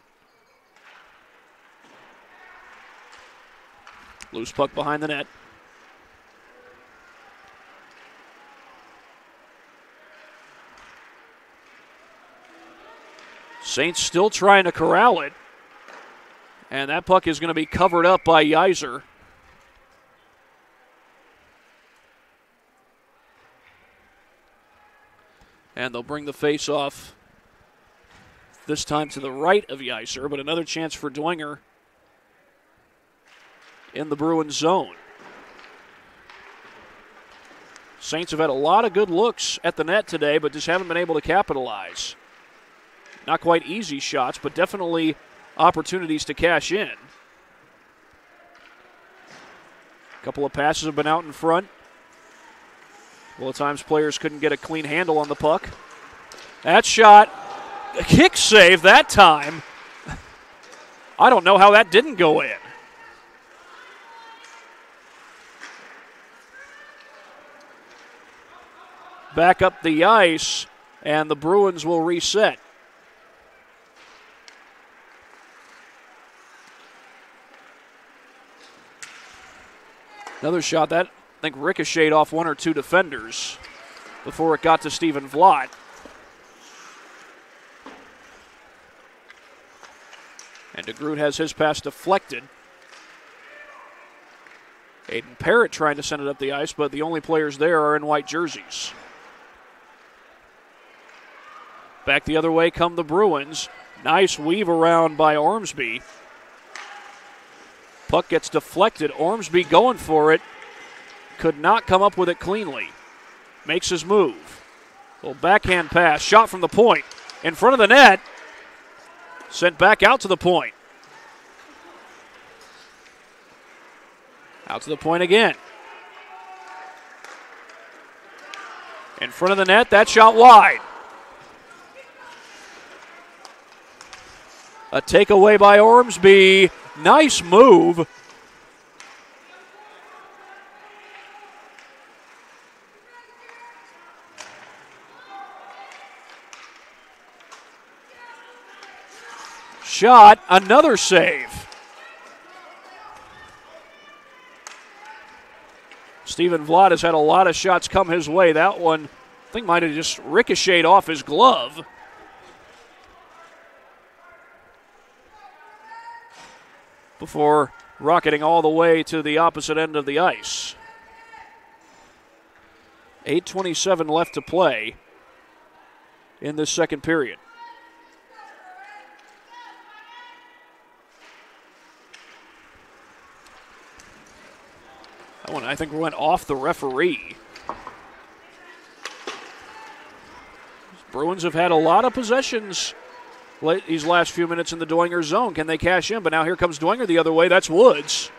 Speaker 11: Loose puck behind the net. Saints still trying to corral it, and that puck is going to be covered up by Yeiser. And they'll bring the face-off this time to the right of Yeiser, but another chance for Dwenger in the Bruins zone. Saints have had a lot of good looks at the net today, but just haven't been able to capitalize. Not quite easy shots, but definitely opportunities to cash in. A couple of passes have been out in front. Well, at times players couldn't get a clean handle on the puck. That shot, a kick save that time. I don't know how that didn't go in. Back up the ice, and the Bruins will reset. Another shot that I think ricocheted off one or two defenders before it got to Stephen Vlot. And DeGroot has his pass deflected. Aiden Parrott trying to send it up the ice, but the only players there are in white jerseys. Back the other way come the Bruins. Nice weave around by Ormsby. Puck gets deflected. Ormsby going for it. Could not come up with it cleanly. Makes his move. Little backhand pass. Shot from the point. in front of the net. Sent back out to the point. Out to the point again. In front of the net, that shot wide. A takeaway by Ormsby. Nice move. Shot, another save. Stephen Vlad has had a lot of shots come his way. That one, I think, might have just ricocheted off his glove. Before rocketing all the way to the opposite end of the ice. 8:27 left to play in this second period. That one, I think, went off the referee. Bruins have had a lot of possessions these last few minutes in the Dwenger zone. Can they cash in? But now here comes Dwenger the other way. That's Woods.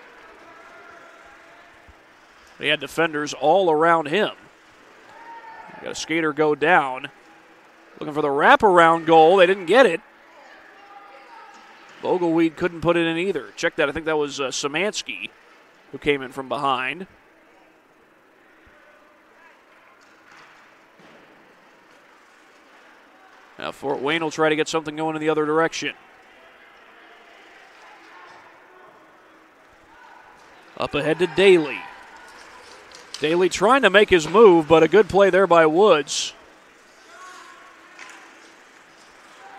Speaker 11: They had defenders all around him. Got a skater go down. Looking for the wraparound goal. They didn't get it. Vogelweed couldn't put it in either. Check that. I think that was Szymanski who came in from behind. Now Fort Wayne will try to get something going in the other direction. Up ahead to Daly. Daly trying to make his move, but a good play there by Woods.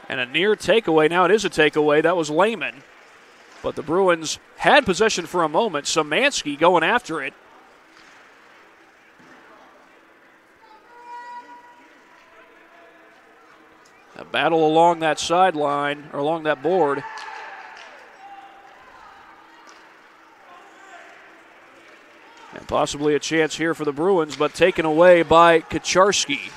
Speaker 11: And a near takeaway. Now it is a takeaway. That was Lehman. But the Bruins had possession for a moment. Szymanski going after it. A battle along that sideline, or along that board. And possibly a chance here for the Bruins, but taken away by Kucharski.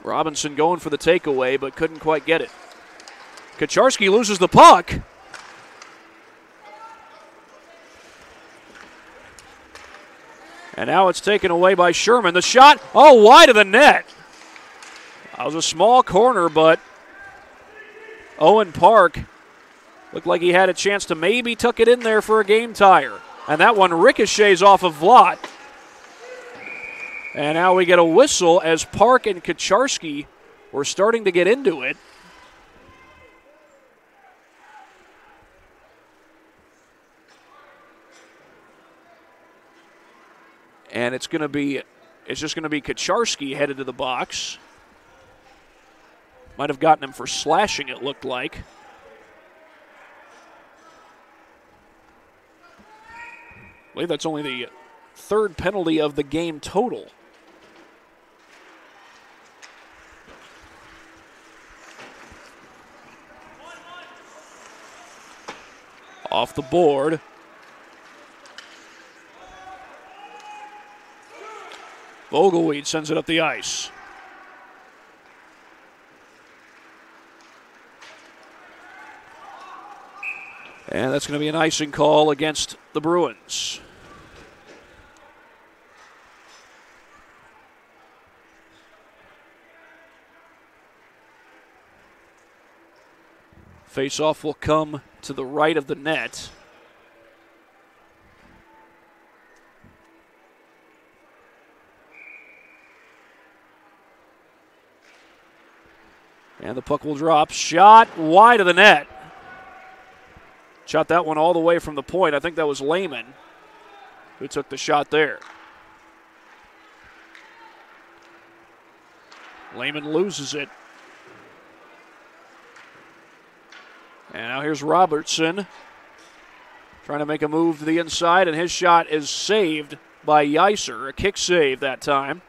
Speaker 11: Robinson going for the takeaway, but couldn't quite get it. Kucharski loses the puck. And now it's taken away by Sherman. The shot, wide of the net. That was a small corner, but Owen Park looked like he had a chance to maybe tuck it in there for a game tire. And that one ricochets off of Vlad. And now we get a whistle as Park and Kucharski were starting to get into it. And it's just going to be Kucharski headed to the box. Might have gotten him for slashing, it looked like. I believe that's only the third penalty of the game total. Off the board. Vogelweed sends it up the ice. And that's going to be an icing call against the Bruins. Face-off will come to the right of the net. And the puck will drop. Shot wide of the net. Shot that one all the way from the point. I think that was Lehman who took the shot there. Lehman loses it. And now here's Robertson trying to make a move to the inside, and his shot is saved by Yeiser. A kick save that time.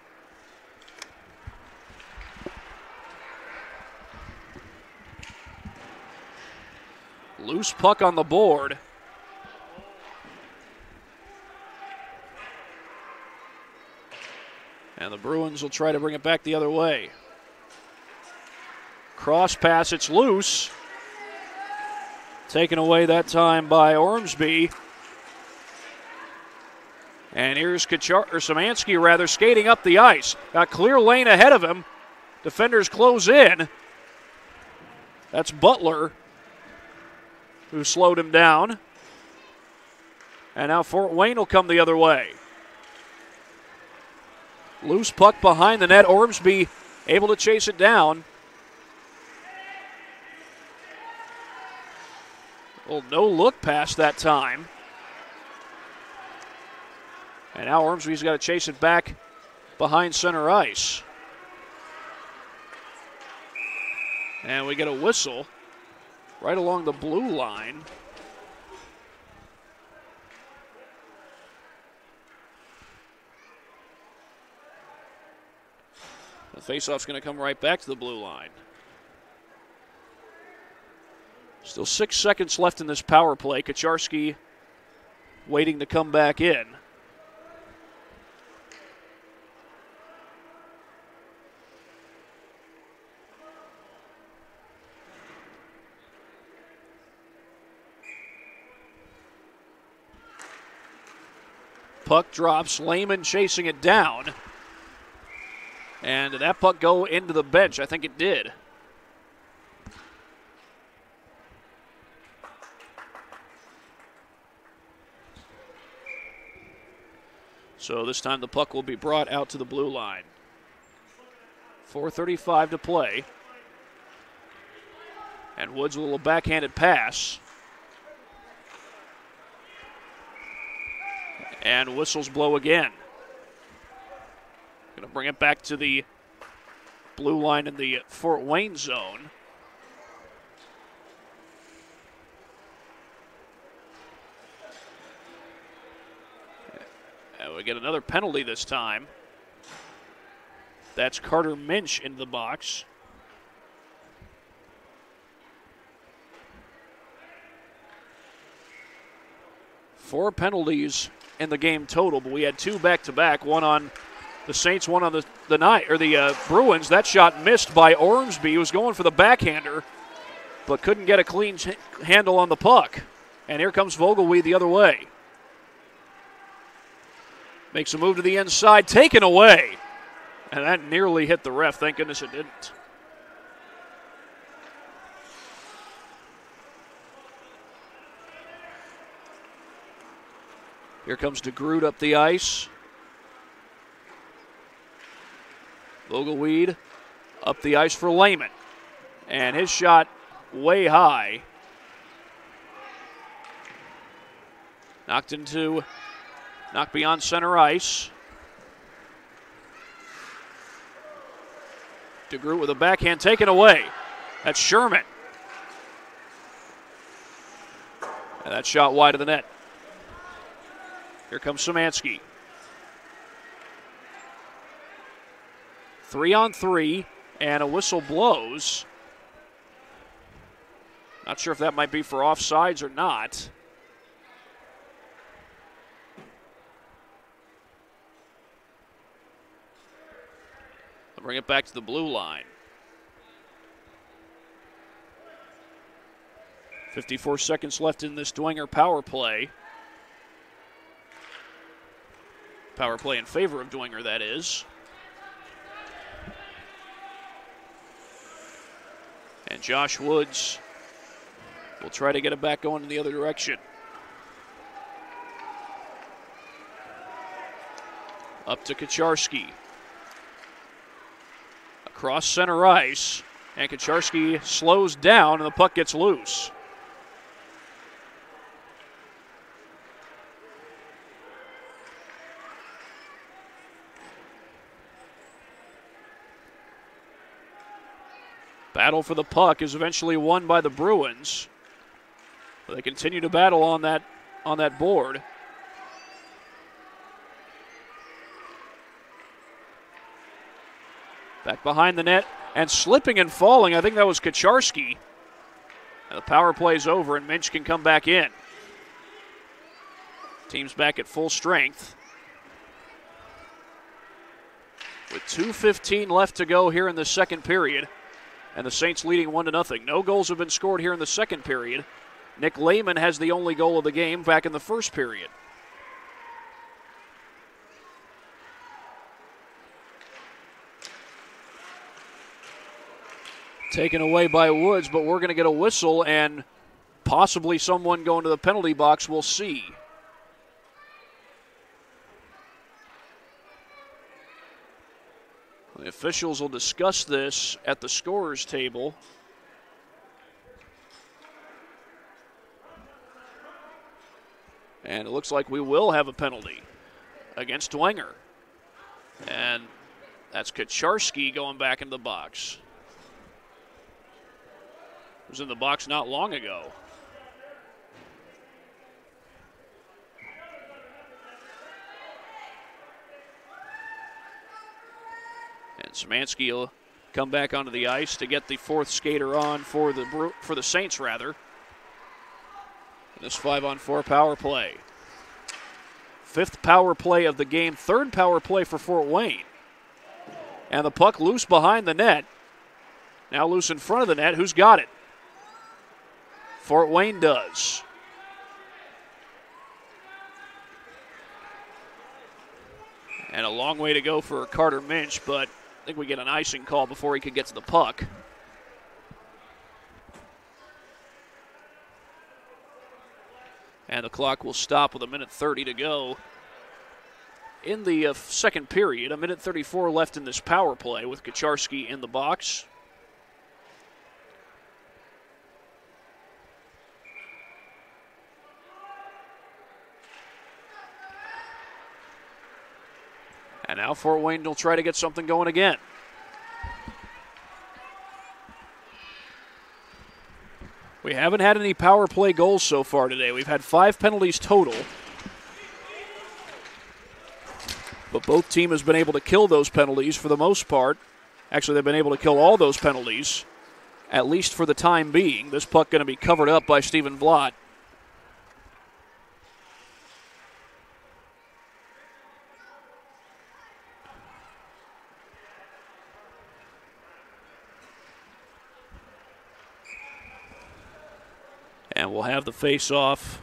Speaker 11: Loose puck on the board. And the Bruins will try to bring it back the other way. Cross pass, it's loose. Taken away that time by Ormsby. And here's Szymanski skating up the ice. Got clear lane ahead of him. Defenders close in. That's Butler who slowed him down. And now Fort Wayne will come the other way. Loose puck behind the net. Ormsby able to chase it down. Well, no look pass that time. And now Ormsby's got to chase it back behind center ice. And we get a whistle right along the blue line. The faceoff's going to come right back to the blue line. Still 6 seconds left in this power play. Kucharski waiting to come back in. Puck drops, Lehman chasing it down. And did that puck go into the bench? I think it did. So this time the puck will be brought out to the blue line. 4:35 to play. And Woods with a little backhanded pass. And whistles blow again. Going to bring it back to the blue line in the Fort Wayne zone. And we get another penalty this time. That's Carter Minch into the box. Four penalties in the game total, but we had two back-to-back, one on the Saints, one on the Bruins. That shot missed by Ormsby. He was going for the backhander, but couldn't get a clean handle on the puck. And here comes Vogelweed the other way. Makes a move to the inside, taken away. And that nearly hit the ref. Thank goodness it didn't. Here comes DeGroot up the ice. Vogelweed up the ice for Lehman. And his shot way high. Knocked beyond center ice. DeGroot with a backhand taken away. That's Sherman. And that shot wide of the net. Here comes Szymanski. 3-on-3, and a whistle blows. Not sure if that might be for offsides or not. I'll bring it back to the blue line. 54 seconds left in this Dwenger power play. Power play in favor of Dwenger, that is. And Josh Woods will try to get it back going in the other direction. Up to Kucharski. Across center ice. And Kucharski slows down and the puck gets loose. Battle for the puck is eventually won by the Bruins. They continue to battle on that board. Back behind the net and slipping and falling. I think that was Kucharski. And the power play's over and Minch can come back in. Team's back at full strength. With 2:15 left to go here in the second period. and the Saints leading 1-0. No goals have been scored here in the second period. Nick Lehman has the only goal of the game back in the first period. Taken away by Woods, but we're going to get a whistle and possibly someone going to the penalty box. We'll see. The officials will discuss this at the scorer's table. And it looks like we will have a penalty against Dwenger. And that's Kucharski going back into the box. Was in the box not long ago. And Szymanski will come back onto the ice to get the fourth skater on for the Saints, rather. In this 5-on-4 power play. Fifth power play of the game, third power play for Fort Wayne. And the puck loose behind the net. Now loose in front of the net. Who's got it? Fort Wayne does. And a long way to go for Carter Minch, but I think we get an icing call before he could get to the puck. And the clock will stop with 1:30 to go in the second period. 1:34 left in this power play with Kucharski in the box. And now Fort Wayne will try to get something going again. We haven't had any power play goals so far today. We've had 5 penalties total. But both teams has been able to kill those penalties for the most part. Actually, they've been able to kill all those penalties, at least for the time being. This puck going to be covered up by Stephen Vlad. And we'll have the face-off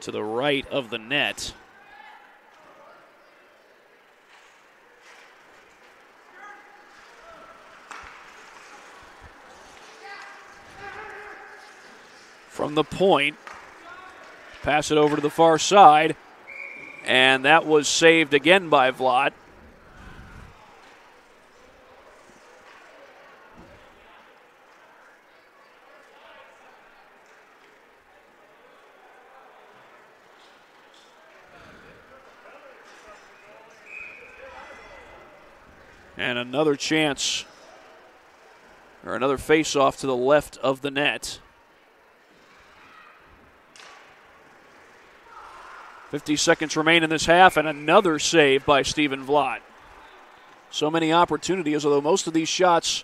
Speaker 11: to the right of the net. From the point, pass it over to the far side, and that was saved again by Vlad. And another chance, or another face-off to the left of the net. 50 seconds remain in this half, and another save by Stephen Vlad. So many opportunities, although most of these shots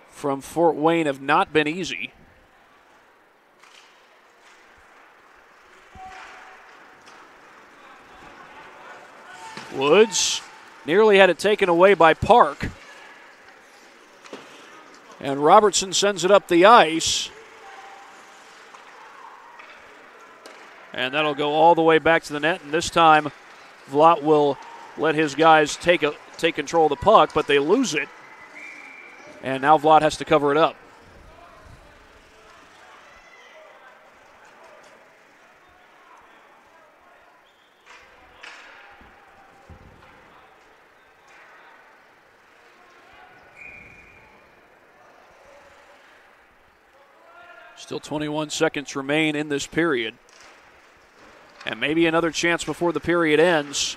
Speaker 11: from Fort Wayne have not been easy. Woods nearly had it taken away by Park. And Robertson sends it up the ice. And that'll go all the way back to the net. And this time, Vlad will let his guys take control of the puck, but they lose it. And now Vlad has to cover it up. Still 21 seconds remain in this period. And maybe another chance before the period ends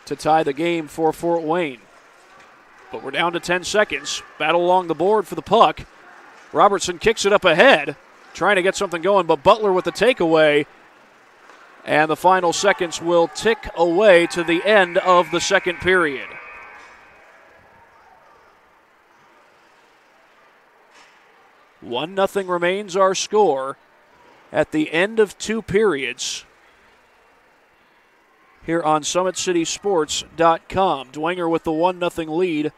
Speaker 11: to tie the game for Fort Wayne. But we're down to 10 seconds. Battle along the board for the puck. Robertson kicks it up ahead, trying to get something going, but Butler with the takeaway. And the final seconds will tick away to the end of the second period. One nothing remains our score at the end of 2 periods. here on SummitCitySports.com. Dwenger with the 1-0 lead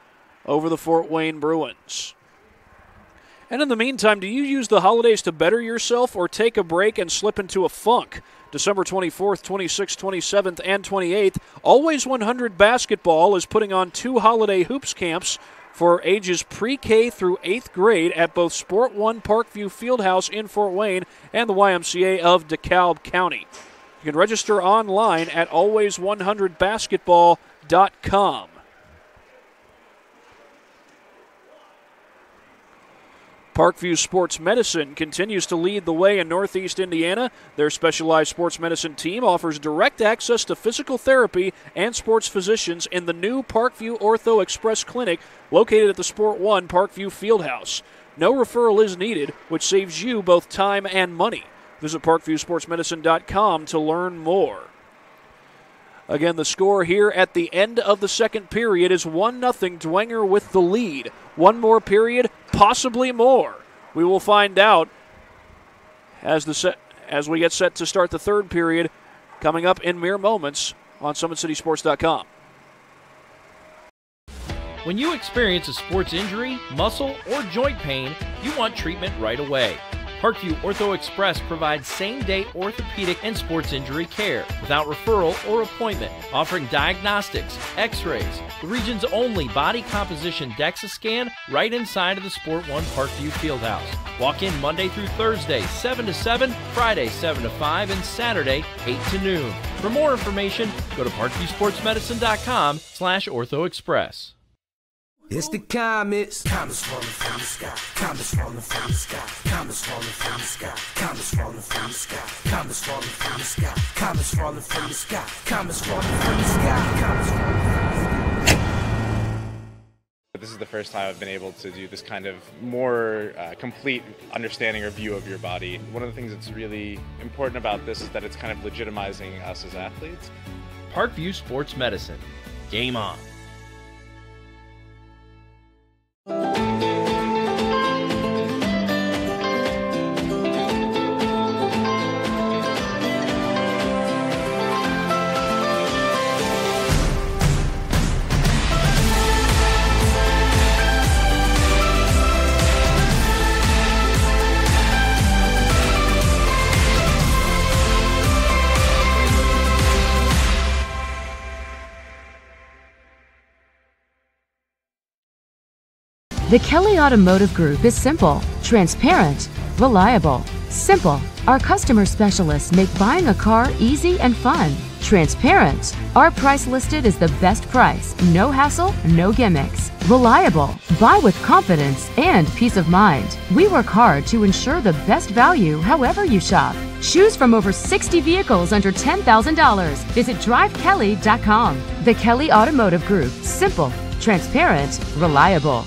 Speaker 11: over the Fort Wayne Bruins. And in the meantime, do you use the holidays to better yourself or take a break and slip into a funk? December 24th, 26th, 27th, and 28th, Always 100 Basketball is putting on 2 holiday hoops camps for ages pre-K through 8th grade at both Sport 1 Parkview Fieldhouse in Fort Wayne and the YMCA of DeKalb County. You can register online at always100basketball.com. Parkview Sports Medicine continues to lead the way in Northeast Indiana. Their specialized sports medicine team offers direct access to physical therapy and sports physicians in the new Parkview Ortho Express Clinic located at the Sport 1 Parkview Fieldhouse. No referral is needed, which saves you both time and money. Visit parkviewsportsmedicine.com to learn more. Again, the score here at the end of the second period is 1-0, Dwenger with the lead. One more period, possibly more. We will find out as we get set to start the third period coming up in mere moments on SummitCitySports.com.
Speaker 1: When you experience a sports injury, muscle, or joint pain, you want treatment right away. Parkview Ortho Express provides same-day orthopedic and sports injury care without referral or appointment, offering diagnostics, x-rays, the region's only body composition DEXA scan right inside of the Sport 1 Parkview Fieldhouse. Walk in Monday through Thursday, 7 to 7, Friday, 7 to 5, and Saturday, 8 to noon. For more information, go to parkviewsportsmedicine.com/orthoexpress.
Speaker 2: It's the comets. Comets falling from the sky. Comets falling from the sky. Comets falling from the sky. Comets falling from the sky. Comets falling from the sky. Comets falling from the sky. Comets falling from the sky. Comets falling from the sky.
Speaker 3: This is the first time I've been able to do this kind of more complete understanding or view of your body. One of the things that's really important about this is that it's kind of legitimizing us as athletes.
Speaker 1: Parkview Sports Medicine. Game on.
Speaker 4: The Kelly Automotive Group is simple, transparent, reliable. Simple. Our customer specialists make buying a car easy and fun. Transparent. Our price listed is the best price. No hassle, no gimmicks. Reliable. Buy with confidence and peace of mind. We work hard to ensure the best value however you shop. Choose from over 60 vehicles under $10,000. Visit drivekelly.com. The Kelly Automotive Group. Simple, transparent, reliable.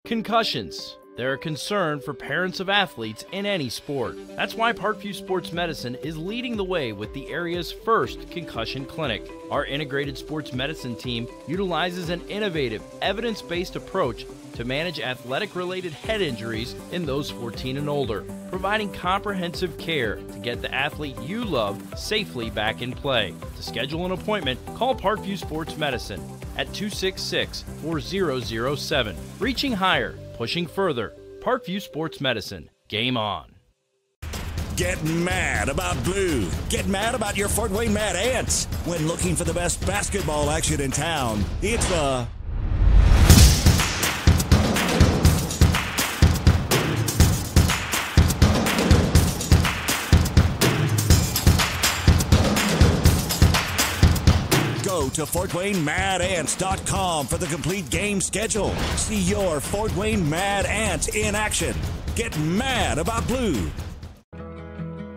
Speaker 1: Concussions. They're a concern for parents of athletes in any sport. That's why Parkview Sports Medicine is leading the way with the area's first concussion clinic. Our integrated sports medicine team utilizes an innovative, evidence-based approach to manage athletic-related head injuries in those 14 and older, providing comprehensive care to get the athlete you love safely back in play. To schedule an appointment, call Parkview Sports Medicine at 266-4007. Reaching higher, pushing further. Parkview Sports Medicine. Game on.
Speaker 5: Get mad about blue. Get mad about your Fort Wayne Mad Ants. When looking for the best basketball action in town, it's the Go to FortWayneMadAnts.com for the complete game schedule. See your Fort Wayne Mad Ants in action. Get mad about blue.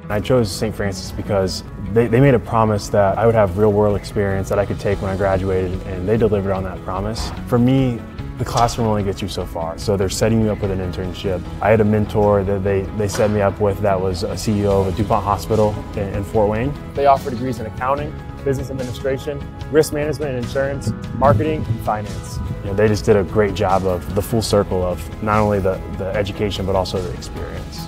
Speaker 6: I chose St. Francis because they made a promise that I would have real-world experience that I could take when I graduated, and they delivered on that promise. For me, the classroom only gets you so far, so they're setting you up with an internship. I had a mentor that they set me up with that was a CEO of a DuPont hospital in Fort Wayne. They offer degrees in accounting, business administration, risk management and insurance, marketing, and finance. They just did a great job of the full circle of not only the education but also the experience.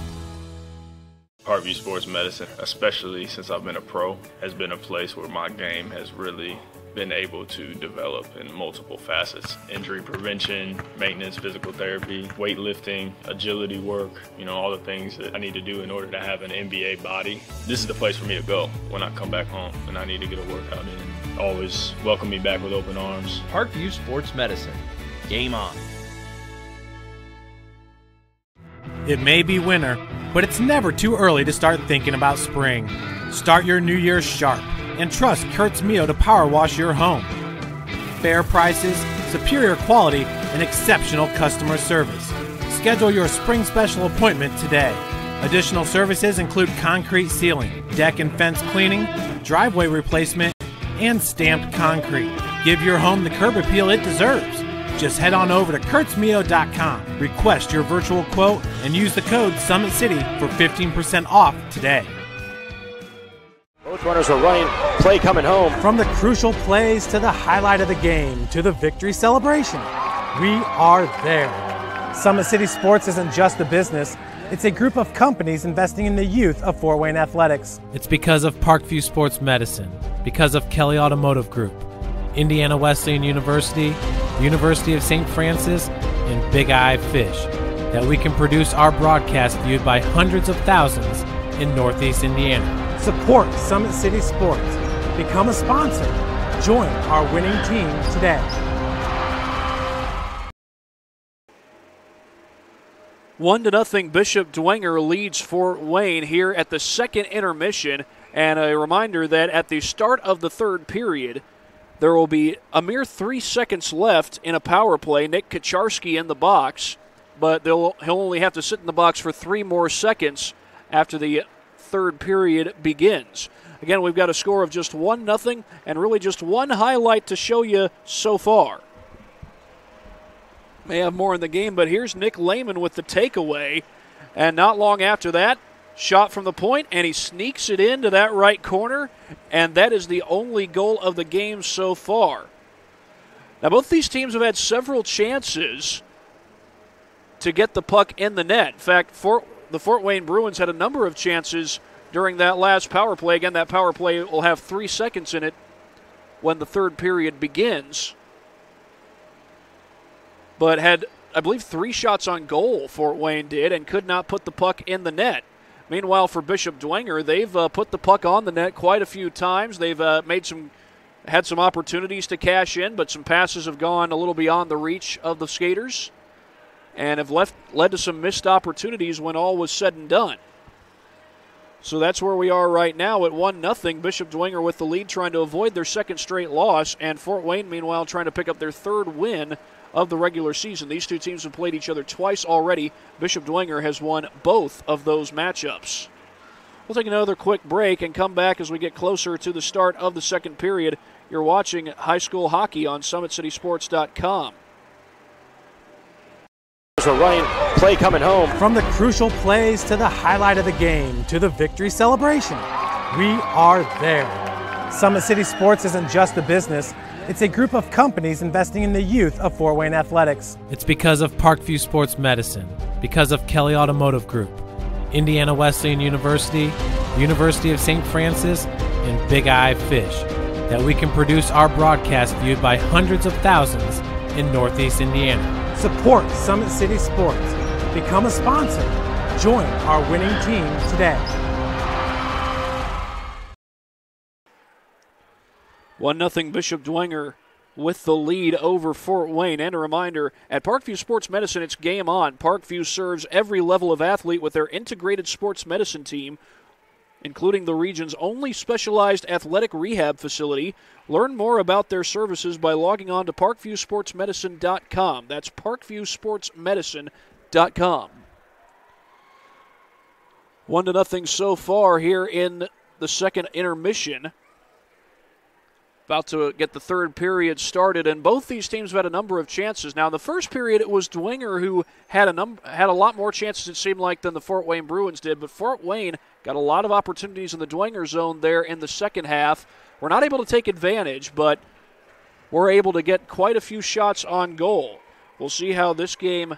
Speaker 7: Parkview Sports Medicine, especially since I've been a pro, has been a place where my game has really been able to develop in multiple facets. Injury prevention, maintenance, physical therapy, weightlifting, agility work, all the things that I need to do in order to have an NBA body. This is the place for me to go when I come back home and I need to get a workout in. Always welcome me back with open arms.
Speaker 1: Parkview Sports Medicine. Game on.
Speaker 8: It may be winter, but it's never too early to start thinking about spring. Start your new year sharp and trust Kurt's Mio to power wash your home. Fair prices, superior quality, and exceptional customer service. Schedule your spring special appointment today. Additional services include concrete sealing, deck and fence cleaning, driveway replacement, and stamped concrete. Give your home the curb appeal it deserves. Just head on over to kurtzmio.com, request your virtual quote, and use the code SummitCity for 15% off today.
Speaker 9: Both runners are running, play coming home.
Speaker 10: From the crucial plays to the highlight of the game to the victory celebration, we are there. Summit City Sports isn't just a business, it's a group of companies investing in the youth of Fort Wayne athletics.
Speaker 8: It's because of Parkview Sports Medicine, because of Kelly Automotive Group, Indiana Wesleyan University, the University of St. Francis, and Big Eye Fish, that we can produce our broadcast viewed by hundreds of thousands in Northeast Indiana.
Speaker 10: Support Summit City Sports. Become a sponsor. Join our winning team today.
Speaker 11: One to nothing, Bishop Dwenger leads Fort Wayne here at the second intermission. And a reminder that at the start of the third period, there will be a mere 3 seconds left in a power play. Nick Kacharski in the box, but he'll only have to sit in the box for 3 more seconds after the third period begins. Again, we've got a score of just 1-0 and really just one highlight to show you so far. May have more in the game, but here's Nick Lehman with the takeaway. And not long after that, shot from the point, and he sneaks it into that right corner, and that is the only goal of the game so far. Now, both these teams have had several chances to get the puck in the net. In fact, the Fort Wayne Bruins had a number of chances during that last power play. Again, that power play will have 3 seconds in it when the third period begins. But had, I believe, 3 shots on goal, Fort Wayne did, and could not put the puck in the net. Meanwhile, for Bishop Dwenger, they've put the puck on the net quite a few times. They've had some opportunities to cash in, but some passes have gone a little beyond the reach of the skaters and have led to some missed opportunities when all was said and done. So that's where we are right now at 1-0. Bishop Dwenger with the lead, trying to avoid their second straight loss, and Fort Wayne, meanwhile, trying to pick up their third win of the regular season. These two teams have played each other twice already. Bishop Dwenger has won both of those matchups. We'll take another quick break and come back as we get closer to the start of the second period. You're watching high school hockey on SummitCitySports.com.
Speaker 9: Are running, play coming home.
Speaker 10: From the crucial plays to the highlight of the game to the victory celebration, we are there. Summit City Sports isn't just a business, it's a group of companies investing in the youth of Fort Wayne athletics.
Speaker 8: It's because of Parkview Sports Medicine, because of Kelly Automotive Group, Indiana Wesleyan University, the University of St. Francis, and Big Eye Fish, that we can produce our broadcast viewed by hundreds of thousands in Northeast Indiana.
Speaker 10: Support Summit City Sports. Become a sponsor. Join our winning team today.
Speaker 11: 1-0 Bishop Dwenger with the lead over Fort Wayne. And a reminder, at Parkview Sports Medicine, it's game on. Parkview serves every level of athlete with their integrated sports medicine team, including the region's only specialized athletic rehab facility. Learn more about their services by logging on to parkviewsportsmedicine.com. That's parkviewsportsmedicine.com. 1-0 so far here in the second intermission. About to get the third period started, and both these teams have had a number of chances. Now, in the first period, it was Dwenger who had a lot more chances, it seemed like, than the Fort Wayne Bruins did, but Fort Wayne got a lot of opportunities in the Dwenger zone there in the second half. We're not able to take advantage, but we're able to get quite a few shots on goal. We'll see how this game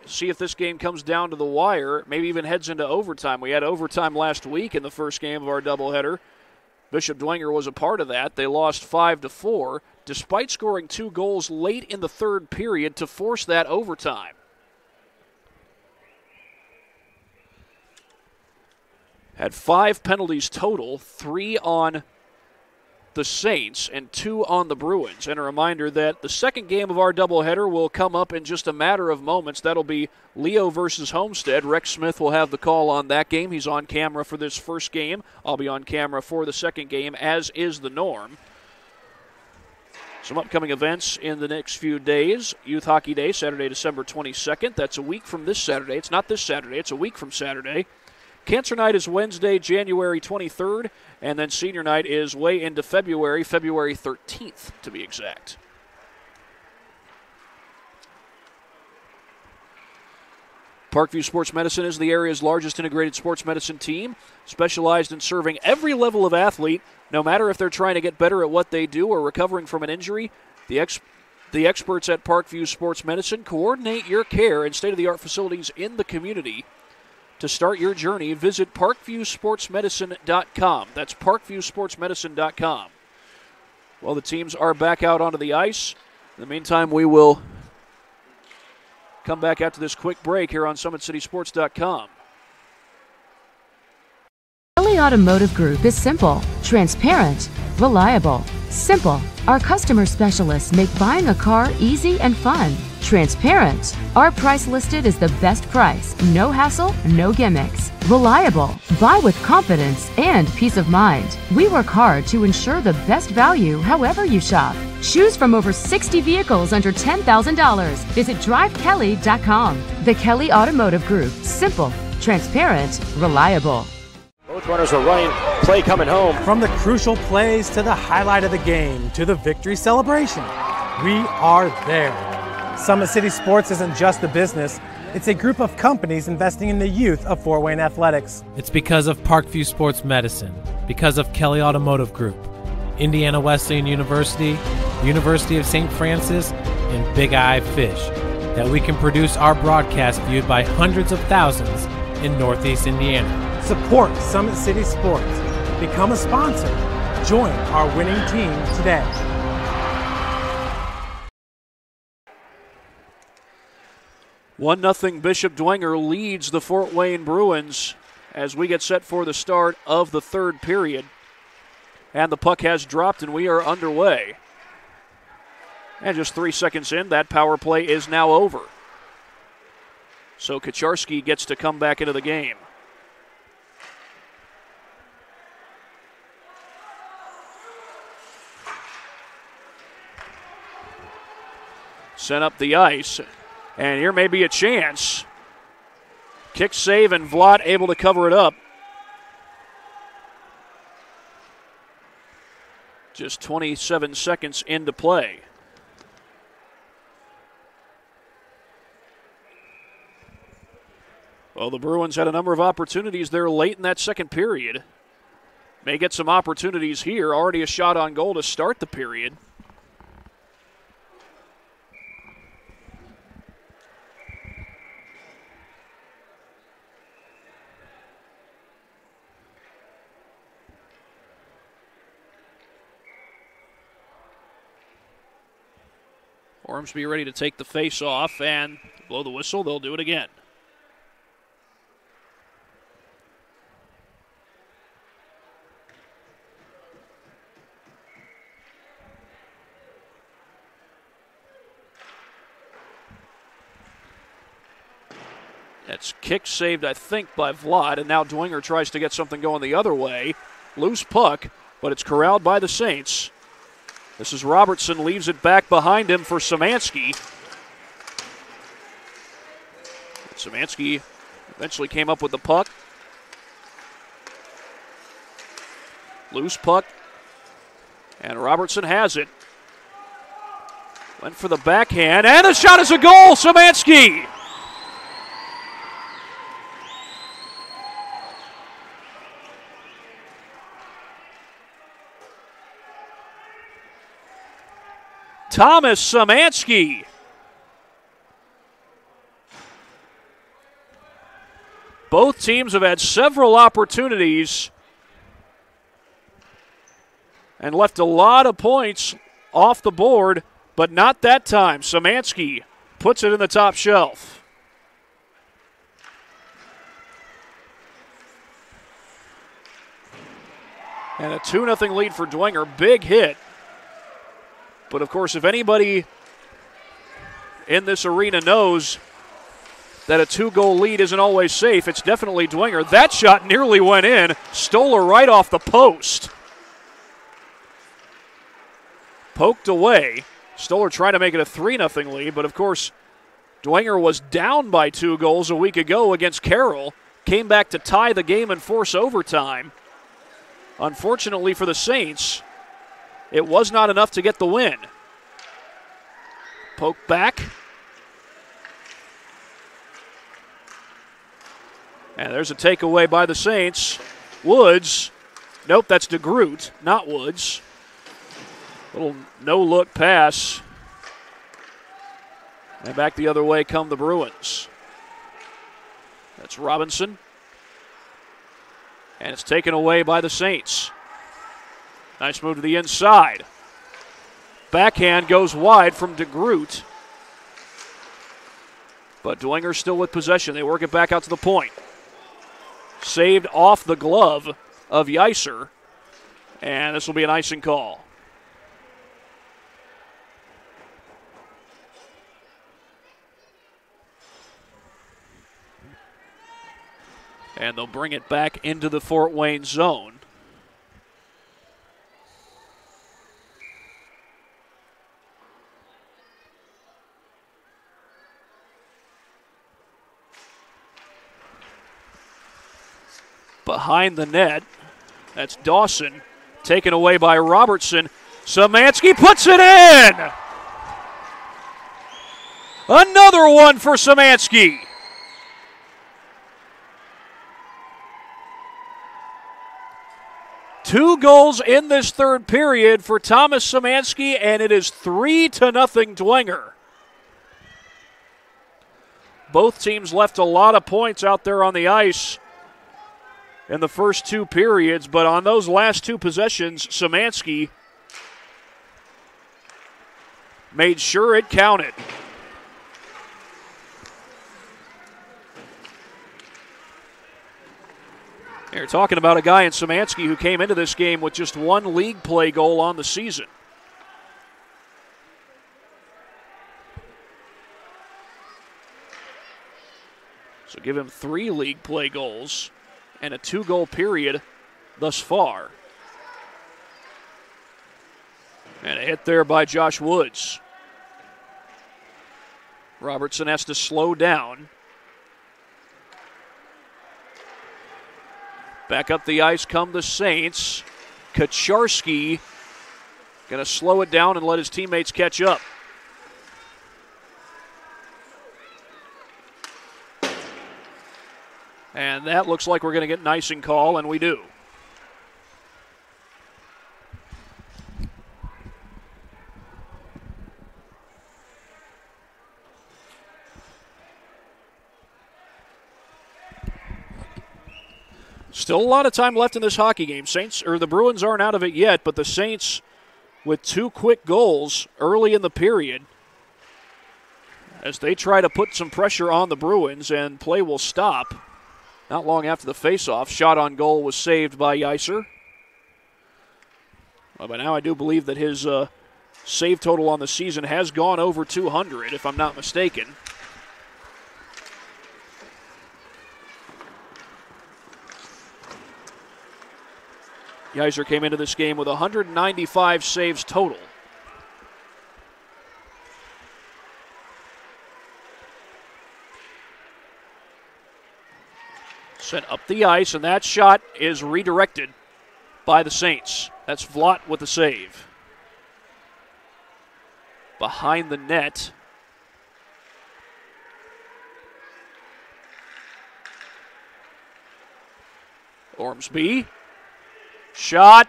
Speaker 11: see if this game comes down to the wire, maybe even heads into overtime. We had overtime last week in the first game of our doubleheader. Bishop Dwenger was a part of that. They lost 5-4, despite scoring 2 goals late in the third period to force that overtime. Had 5 penalties total, 3 on the Saints and 2 on the Bruins. And a reminder that the second game of our doubleheader will come up in just a matter of moments. That'll be Leo versus Homestead. Rex Smith will have the call on that game. He's on camera for this first game. I'll be on camera for the second game, as is the norm. Some upcoming events in the next few days. Youth Hockey Day, Saturday, December 22nd. That's a week from this Saturday. It's not this Saturday. It's a week from Saturday. Cancer Night is Wednesday, January 23rd, and then Senior Night is way into February 13th to be exact. Parkview Sports Medicine is the area's largest integrated sports medicine team, specialized in serving every level of athlete, no matter if they're trying to get better at what they do or recovering from an injury. The experts at Parkview Sports Medicine coordinate your care in state-of-the-art facilities in the community. To start your journey, visit parkviewsportsmedicine.com. That's parkviewsportsmedicine.com. Well, the teams are back out onto the ice. In the meantime, we will come back after this quick break here on SummitCitySports.com.
Speaker 4: Kelly Automotive Group is simple, transparent, reliable. Simple. Our customer specialists make buying a car easy and fun. Transparent. Our price listed is the best price. No hassle, no gimmicks. Reliable. Buy with confidence and peace of mind. We work hard to ensure the best value however you shop. Choose from over 60 vehicles under $10,000. Visit drivekelly.com. The Kelly Automotive Group. Simple, transparent, reliable.
Speaker 9: Both runners are running. Play coming home.
Speaker 10: From the crucial plays to the highlight of the game to the victory celebration, we are there. Summit City Sports isn't just a business, it's a group of companies investing in the youth of Fort Wayne athletics.
Speaker 8: It's because of Parkview Sports Medicine, because of Kelly Automotive Group, Indiana Wesleyan University, University of St. Francis, and Big Eye Fish, that we can produce our broadcast viewed by hundreds of thousands in Northeast Indiana.
Speaker 10: Support Summit City Sports. Become a sponsor. Join our winning team today.
Speaker 11: One 0 Bishop Dwenger leads the Fort Wayne Bruins as we get set for the start of the third period. And the puck has dropped and we are underway. And just 3 seconds in, that power play is now over. So Kacharski gets to come back into the game. Sent up the ice, and here may be a chance. Kick save, and Vlad able to cover it up. Just 27 seconds into play. Well, the Bruins had a number of opportunities there late in that second period. May get some opportunities here. Already a shot on goal to start the period. Ormsby ready to take the face off and blow the whistle. They'll do it again. That's kick saved, I think, by Vlad, and now Dwenger tries to get something going the other way. Loose puck, but it's corralled by the Saints. This is Robertson, leaves it back behind him for Szymanski. Szymanski eventually came up with the puck. Loose puck, and Robertson has it. Went for the backhand, and the shot is a goal, Szymanski! Thomas Szymanski. Both teams have had several opportunities and left a lot of points off the board, but not that time. Szymanski puts it in the top shelf. And a 2-0 lead for Dwenger. Big hit. But, of course, if anybody in this arena knows that a 2-goal lead isn't always safe, it's definitely Dwenger. That shot nearly went in. Stoller right off the post. Poked away. Stoller trying to make it a 3-0 lead, but, of course, Dwenger was down by 2 goals a week ago against Carroll. Came back to tie the game and force overtime. Unfortunately for the Saints, it was not enough to get the win. Poke back. And there's a takeaway by the Saints. Woods. Nope, that's DeGroot, not Woods. Little no-look pass. And back the other way come the Bruins. That's Robinson. And it's taken away by the Saints. Nice move to the inside. Backhand goes wide from DeGroot. But Dwenger still with possession. They work it back out to the point. Saved off the glove of Yeiser. And this will be an icing call. And they'll bring it back into the Fort Wayne zone. Behind the net, that's Dawson, taken away by Robertson. Szymanski puts it in! Another one for Szymanski. Two goals in this third period for Thomas Szymanski, and it is 3-0 Dwenger. Both teams left a lot of points out there on the ice in the first 2 periods, but on those last 2 possessions, Szymanski made sure it counted. You're talking about a guy in Szymanski who came into this game with just 1 league play goal on the season. So give him 3 league play goals and a 2-goal period thus far. And a hit there by Josh Woods. Robertson has to slow down. Back up the ice come the Saints. Kacharski going to slow it down and let his teammates catch up. And that looks like we're going to get an icing call, and we do. Still a lot of time left in this hockey game. The Bruins aren't out of it yet, but the Saints with 2 quick goals early in the period as they try to put some pressure on the Bruins, and play will stop not long after the faceoff. Shot on goal was saved by Yeiser. Well, by now I do believe that his save total on the season has gone over 200, if I'm not mistaken. Yeiser came into this game with 195 saves total. Sent up the ice, and that shot is redirected by the Saints. That's Vlot with the save. Behind the net. Ormsby. Shot,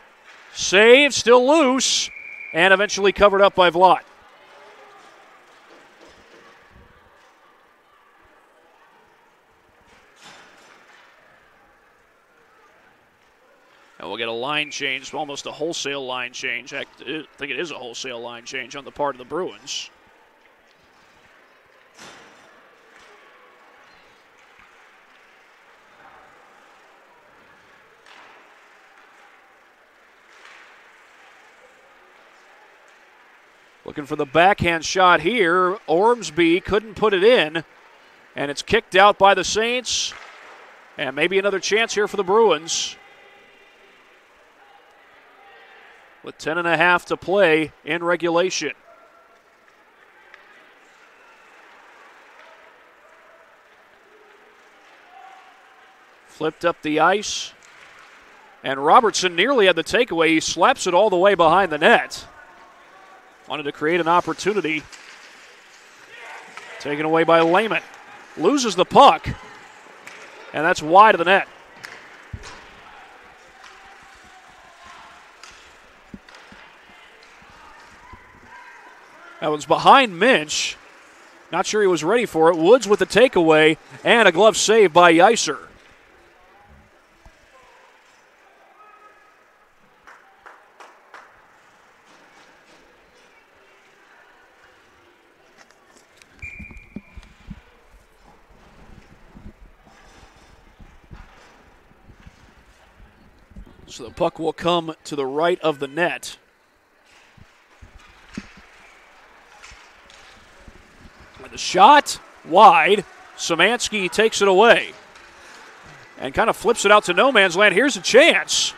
Speaker 11: save, still loose, and eventually covered up by Vlot. And we'll get a line change, almost a wholesale line change. I think it is a wholesale line change on the part of the Bruins. Looking for the backhand shot here. Ormsby couldn't put it in, and it's kicked out by the Saints. And maybe another chance here for the Bruins. With 10.5 to play in regulation. Flipped up the ice. And Robertson nearly had the takeaway. He slaps it all the way behind the net. Wanted to create an opportunity. Taken away by Lehman. Loses the puck. And that's wide of the net. That was behind Minch. Not sure he was ready for it. Woods with the takeaway and a glove save by Yeiser. So the puck will come to the right of the net. And the shot wide. Szymanski takes it away and kind of flips it out to no man's land. Here's a chance.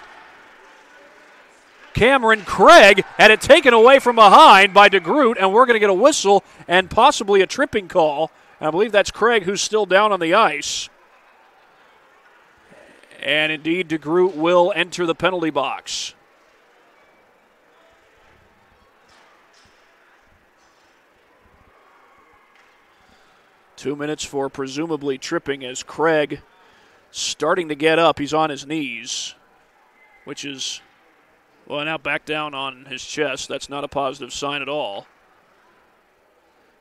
Speaker 11: Cameron Craig had it taken away from behind by DeGroot, and we're going to get a whistle and possibly a tripping call. And I believe that's Craig who's still down on the ice. And indeed, DeGroot will enter the penalty box. Two minutes for presumably tripping as Craig starting to get up. He's on his knees, which is, well, now back down on his chest. That's not a positive sign at all.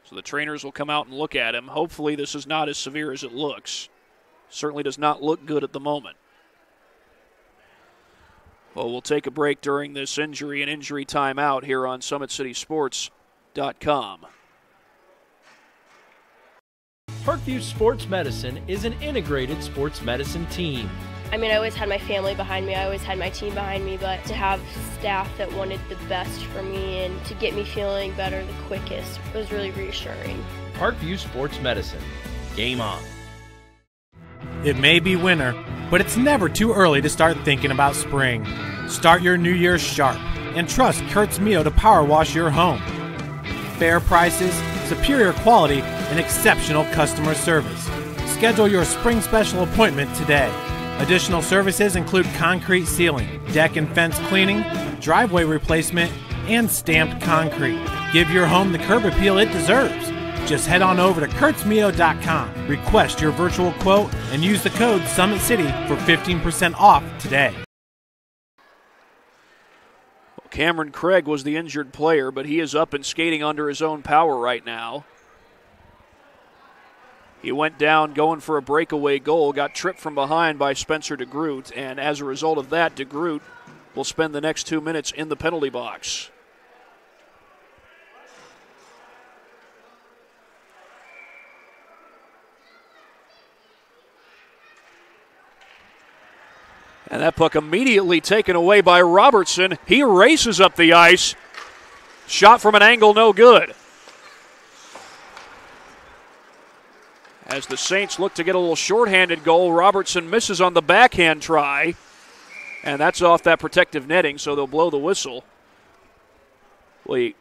Speaker 11: So the trainers will come out and look at him. Hopefully this is not as severe as it looks. Certainly does not look good at the moment. Well, we'll take a break during this injury and injury timeout here on SummitCitySports.com.
Speaker 1: Parkview Sports Medicine is an integrated sports medicine team.
Speaker 12: I mean, I always had my family behind me. I always had my team behind me, but to have staff that wanted the best for me and to get me feeling better the quickest was really reassuring.
Speaker 1: Parkview Sports Medicine. Game on.
Speaker 8: It may be winter, but it's never too early to start thinking about spring. Start your new year sharp and trust Kurt's Mio to power wash your home. Fair prices, superior quality, and exceptional customer service. Schedule your spring special appointment today. Additional services include concrete sealing, deck and fence cleaning, driveway replacement, and stamped concrete. Give your home the curb appeal it deserves. Just head on over to kurtzmio.com, request your virtual quote, and use the code SummitCity for 15% off today.
Speaker 11: Well, Cameron Craig was the injured player, but he is up and skating under his own power right now. He went down going for a breakaway goal, got tripped from behind by Spencer DeGroot, and as a result of that, DeGroot will spend the next 2 minutes in the penalty box. And that puck immediately taken away by Robertson. He races up the ice. Shot from an angle, no good. As the Saints look to get a little shorthanded goal, Robertson misses on the backhand try. And that's off that protective netting, so they'll blow the whistle. For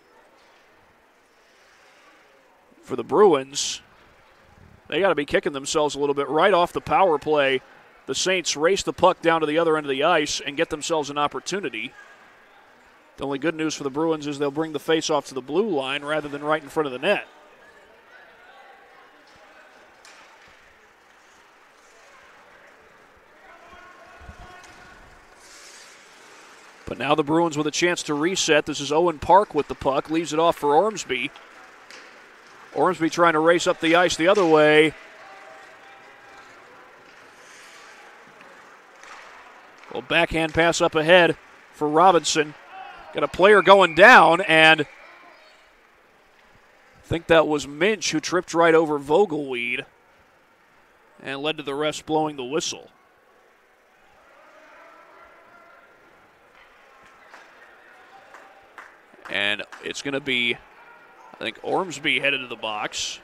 Speaker 11: the Bruins, they got to be kicking themselves a little bit. Right off the power play, the Saints race the puck down to the other end of the ice and get themselves an opportunity. The only good news for the Bruins is they'll bring the faceoff to the blue line rather than right in front of the net. But now the Bruins with a chance to reset. This is Owen Park with the puck. Leaves it off for Ormsby. Ormsby trying to race up the ice the other way. Well, backhand pass up ahead for Robinson. Got a player going down, and I think that was Minch who tripped right over Vogelweed and led to the refs blowing the whistle. And it's going to be, I think, Ormsby headed to the box.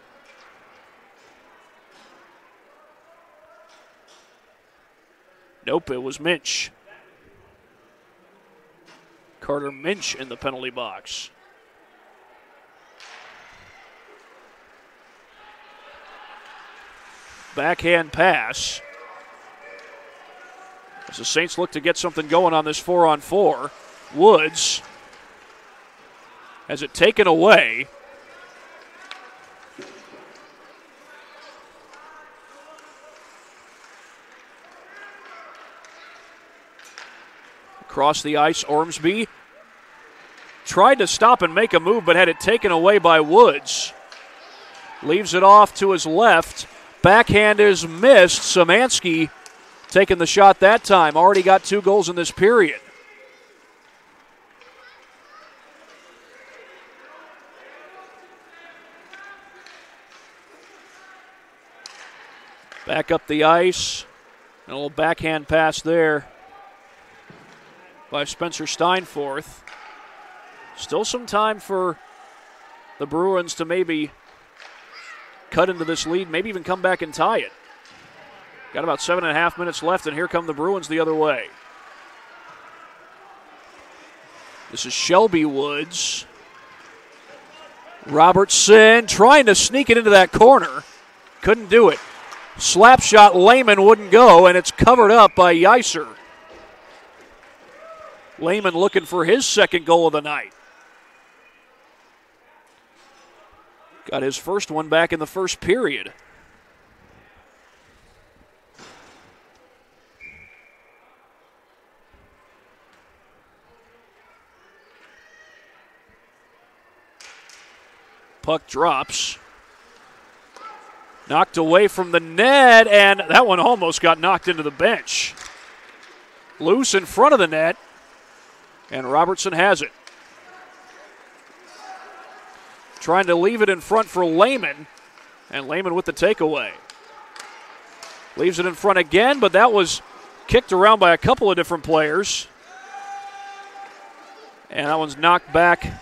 Speaker 11: Nope, it was Minch. Carter Minch in the penalty box. Backhand pass. As the Saints look to get something going on this 4-on-4. Woods has it taken away. Across the ice, Ormsby tried to stop and make a move, but had it taken away by Woods. Leaves it off to his left. Backhand is missed. Szymanski taking the shot that time. Already got 2 goals in this period. Back up the ice. A little backhand pass there by Spencer Steinforth. Still some time for the Bruins to maybe cut into this lead, maybe even come back and tie it. Got about 7.5 minutes left, and here come the Bruins the other way. This is Shelby Woods. Robertson trying to sneak it into that corner. Couldn't do it. Slap shot, Lehman wouldn't go, and it's covered up by Yeiser. Lehman looking for his second goal of the night. Got his first one back in the first period. Puck drops. Knocked away from the net, and that one almost got knocked into the bench. Loose in front of the net, and Robertson has it. Trying to leave it in front for Lehman, and Lehman with the takeaway. Leaves it in front again, but that was kicked around by a couple of different players. And that one's knocked back,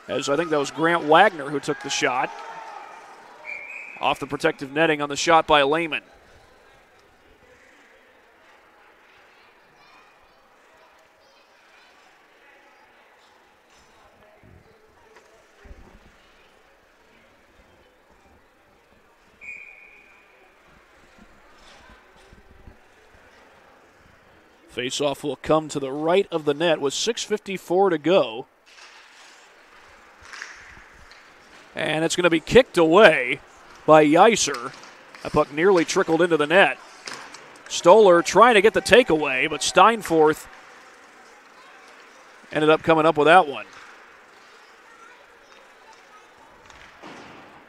Speaker 11: as I think that was Grant Wagner who took the shot. Off the protective netting on the shot by Lehman. Faceoff will come to the right of the net with 6:54 to go. And it's going to be kicked away by Yeiser. That puck nearly trickled into the net. Stoller trying to get the takeaway, but Steinforth ended up coming up with that one.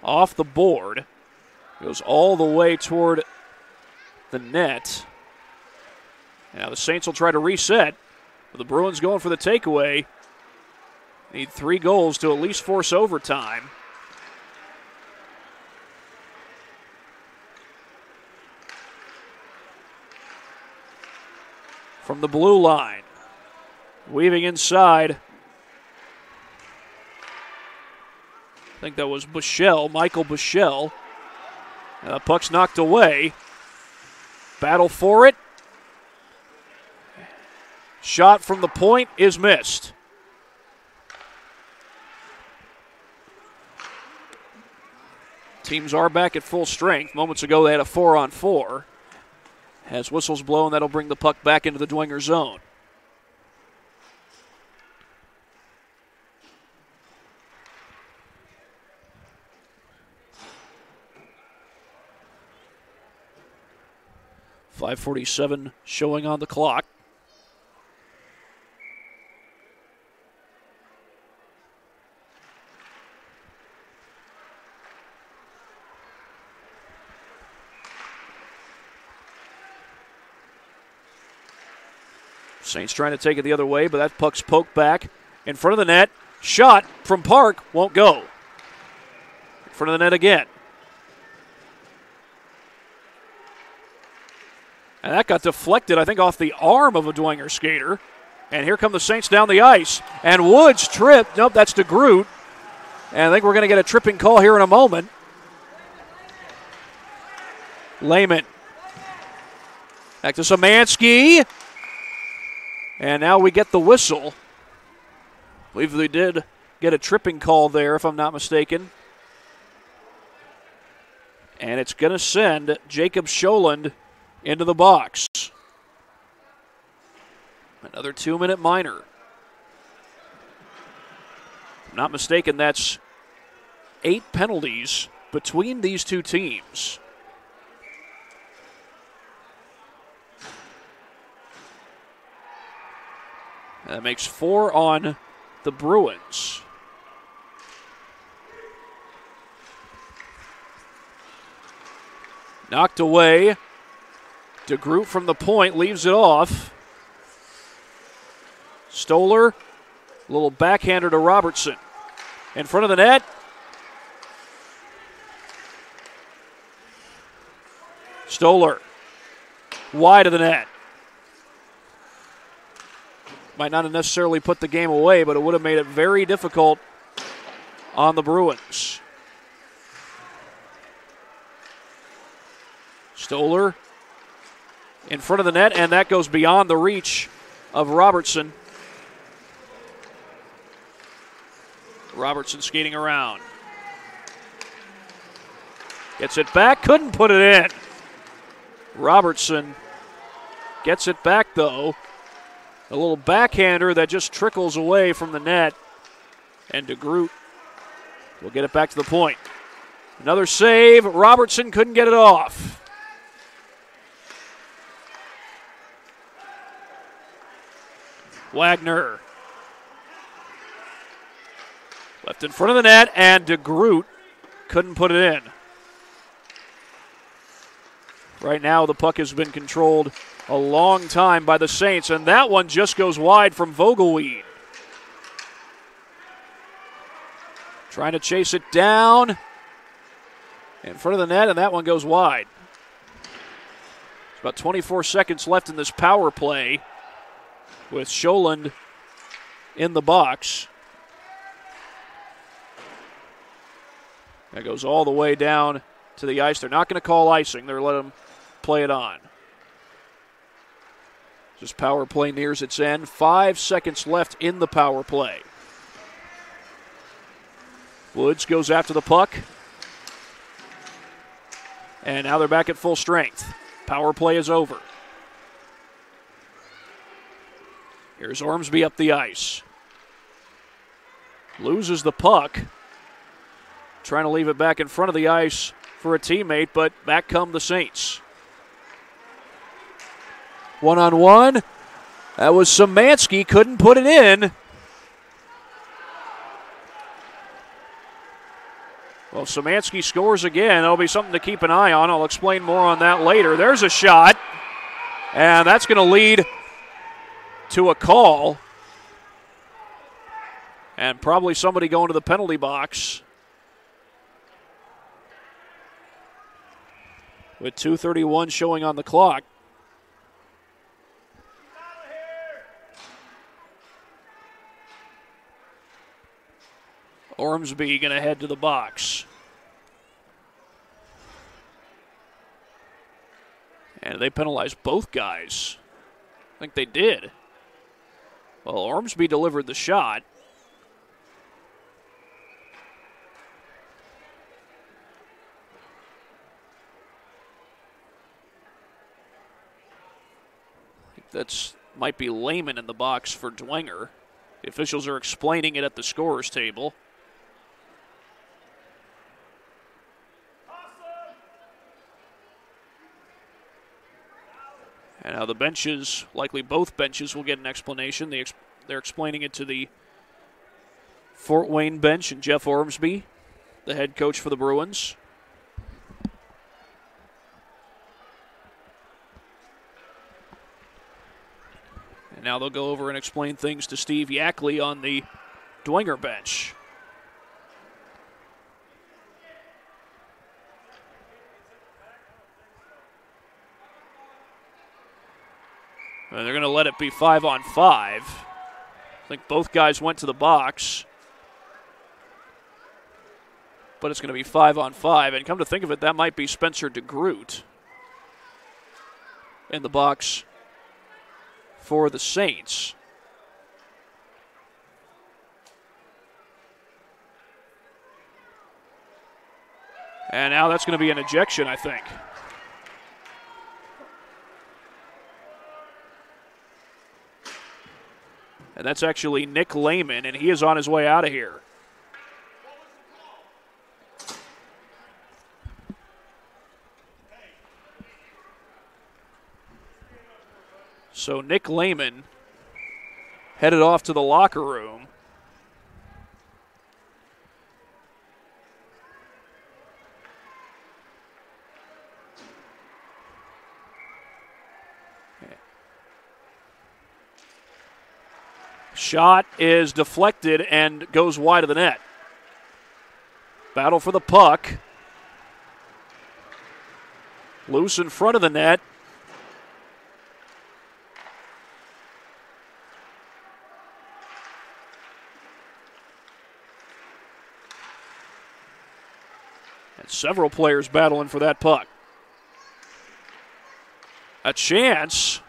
Speaker 11: Off the board. Goes all the way toward the net. Now the Saints will try to reset. But the Bruins going for the takeaway. Need 3 goals to at least force overtime. From the blue line. Weaving inside. I think that was Bushell, Michael Bushell. Puck's knocked away. Battle for it. Shot from the point is missed. Teams are back at full strength. Moments ago they had a 4-on-4. As whistles blow, and that'll bring the puck back into the Dwenger zone. .547 showing on the clock. Saints trying to take it the other way, but that puck's poked back in front of the net. Shot from Park won't go. In front of the net again. And that got deflected, I think, off the arm of a Dwenger skater. And here come the Saints down the ice. And Woods tripped. Nope, that's DeGroot. And I think we're going to get a tripping call here in a moment. Lehman. Back to Szymanski. And now we get the whistle. I believe they did get a tripping call there, if I'm not mistaken. And it's going to send Jacob Scholand into the box. Another 2-minute minor. If I'm not mistaken, that's 8 penalties between these two teams. And that makes 4 on the Bruins. Knocked away. DeGroot from the point leaves it off. Stoller, a little backhander to Robertson. In front of the net. Stoller, wide of the net. Might not have necessarily put the game away, but it would have made it very difficult on the Bruins. Stoller in front of the net, and that goes beyond the reach of Robertson. Robertson skating around. Gets it back, couldn't put it in. Robertson gets it back, though. A little backhander that just trickles away from the net. And DeGroot will get it back to the point. Another save. Robertson couldn't get it off. Wagner. Left in front of the net, and DeGroot couldn't put it in. Right now, the puck has been controlled a long time by the Saints, and that one just goes wide from Vogelweed. Trying to chase it down in front of the net, and that one goes wide. There's about 24 seconds left in this power play with Scholand in the box. That goes all the way down to the ice. They're not going to call icing. They're letting them play it on. This power play nears its end. 5 seconds left in the power play. Woods goes after the puck. And now they're back at full strength. Power play is over. Here's Ormsby up the ice. Loses the puck. Trying to leave it back in front of the ice for a teammate, but back come the Saints. One-on-one. That was Szymanski. Couldn't put it in. Well, Szymanski scores again. That'll be something to keep an eye on. I'll explain more on that later. There's a shot. And that's going to lead to a call. And probably somebody going to the penalty box. With 2:31 showing on the clock. Ormsby going to head to the box. And they penalized both guys. I think they did. Well, Ormsby delivered the shot. I think that's might be Lehman in the box for Dwenger. The officials are explaining it at the scorer's table. And now the benches, likely both benches, will get an explanation. They're explaining it to the Fort Wayne bench and Jeff Ormsby, the head coach for the Bruins. And now they'll go over and explain things to Steve Yackley on the Dwenger bench. And they're going to let it be 5-on-5. I think both guys went to the box. But it's going to be 5-on-5. And come to think of it, that might be Spencer DeGroot in the box for the Saints. And now that's going to be an ejection, I think. And that's actually Nick Lehman, and he is on his way out of here. So Nick Lehman headed off to the locker room. Shot is deflected and goes wide of the net. Battle for the puck. Loose in front of the net. And several players battling for that puck. A chance,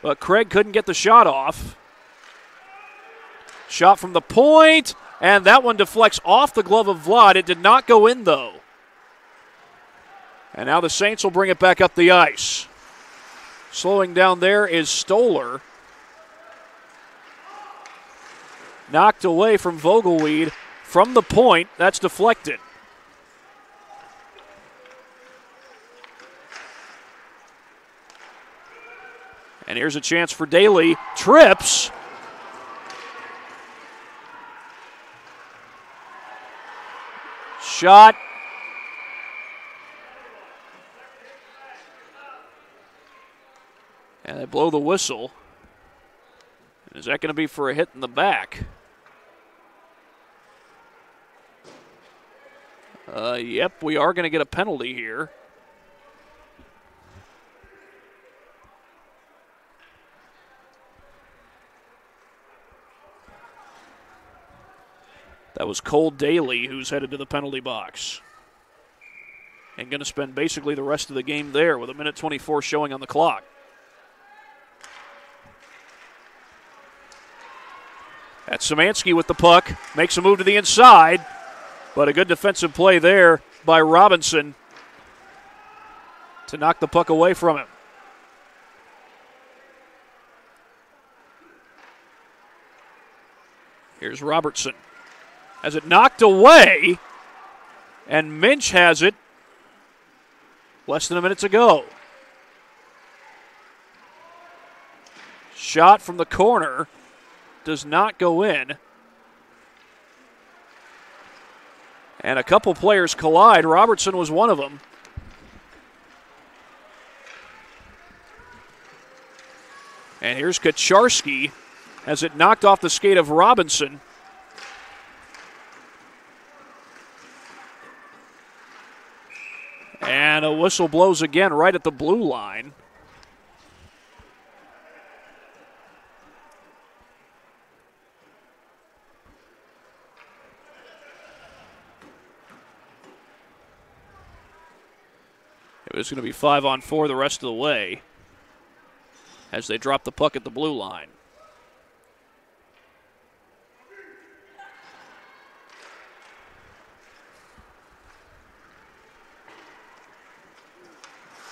Speaker 11: but Craig couldn't get the shot off. Shot from the point, and that one deflects off the glove of Vlad. It did not go in, though. And now the Saints will bring it back up the ice. Slowing down there is Stoller. Knocked away from Vogelweed from the point. That's deflected. And here's a chance for Daly. Trips. Shot. And they blow the whistle. Is that going to be for a hit in the back? Yep, we are going to get a penalty here. That was Cole Daly, who's headed to the penalty box. And going to spend basically the rest of the game there with 1:24 showing on the clock. That's Szymanski with the puck. Makes a move to the inside. But a good defensive play there by Robinson to knock the puck away from him. Here's Robertson. Has it knocked away, and Minch has it less than a minute to go. Shot from the corner does not go in. And a couple players collide. Robertson was one of them. And here's Kacharski. Has it knocked off the skate of Robinson. And a whistle blows again right at the blue line. It was going to be 5-on-4 the rest of the way as they drop the puck at the blue line.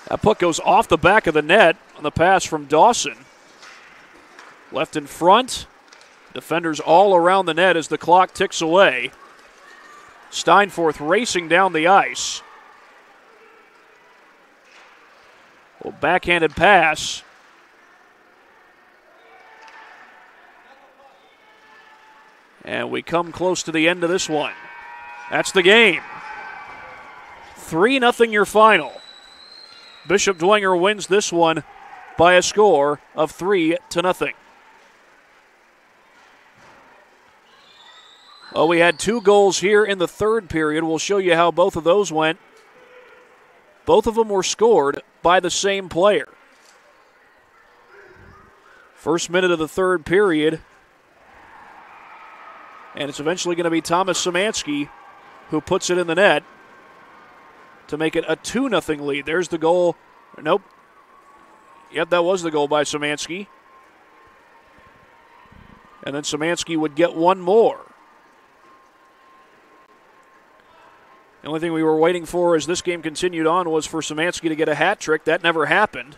Speaker 11: That puck goes off the back of the net on the pass from Dawson. Left in front. Defenders all around the net as the clock ticks away. Steinforth racing down the ice. Well, backhanded pass. And we come close to the end of this one. That's the game. 3-0 your final. Bishop Dwenger wins this one by a score of 3-0. Well, we had 2 goals here in the third period. We'll show you how both of those went. Both of them were scored by the same player. First minute of the third period. And it's eventually going to be Thomas Szymanski who puts it in the net to make it a 2-0 lead. There's the goal. Nope. Yep, that was the goal by Szymanski. And then Szymanski would get one more. The only thing we were waiting for as this game continued on was for Szymanski to get a hat trick. That never happened.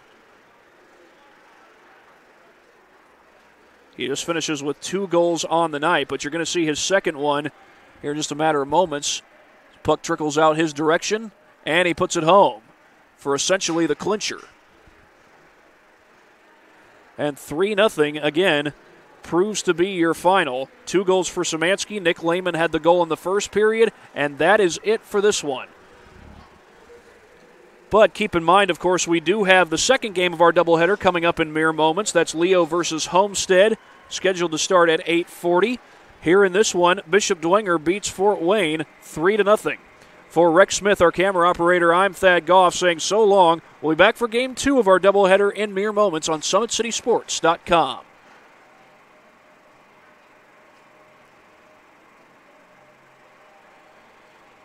Speaker 11: He just finishes with 2 goals on the night, but you're going to see his second one here in just a matter of moments. Puck trickles out his direction, and he puts it home for essentially the clincher. And 3-0 again proves to be your final. 2 goals for Szymanski. Nick Lehman had the goal in the first period, and that is it for this one. But keep in mind, of course, we do have the second game of our doubleheader coming up in mere moments. That's Leo versus Homestead, scheduled to start at 8:40. Here in this one, Bishop Dwenger beats Fort Wayne 3-0. For Rex Smith, our camera operator, I'm Thad Goff saying so long. We'll be back for Game 2 of our doubleheader in mere moments on SummitCitySports.com.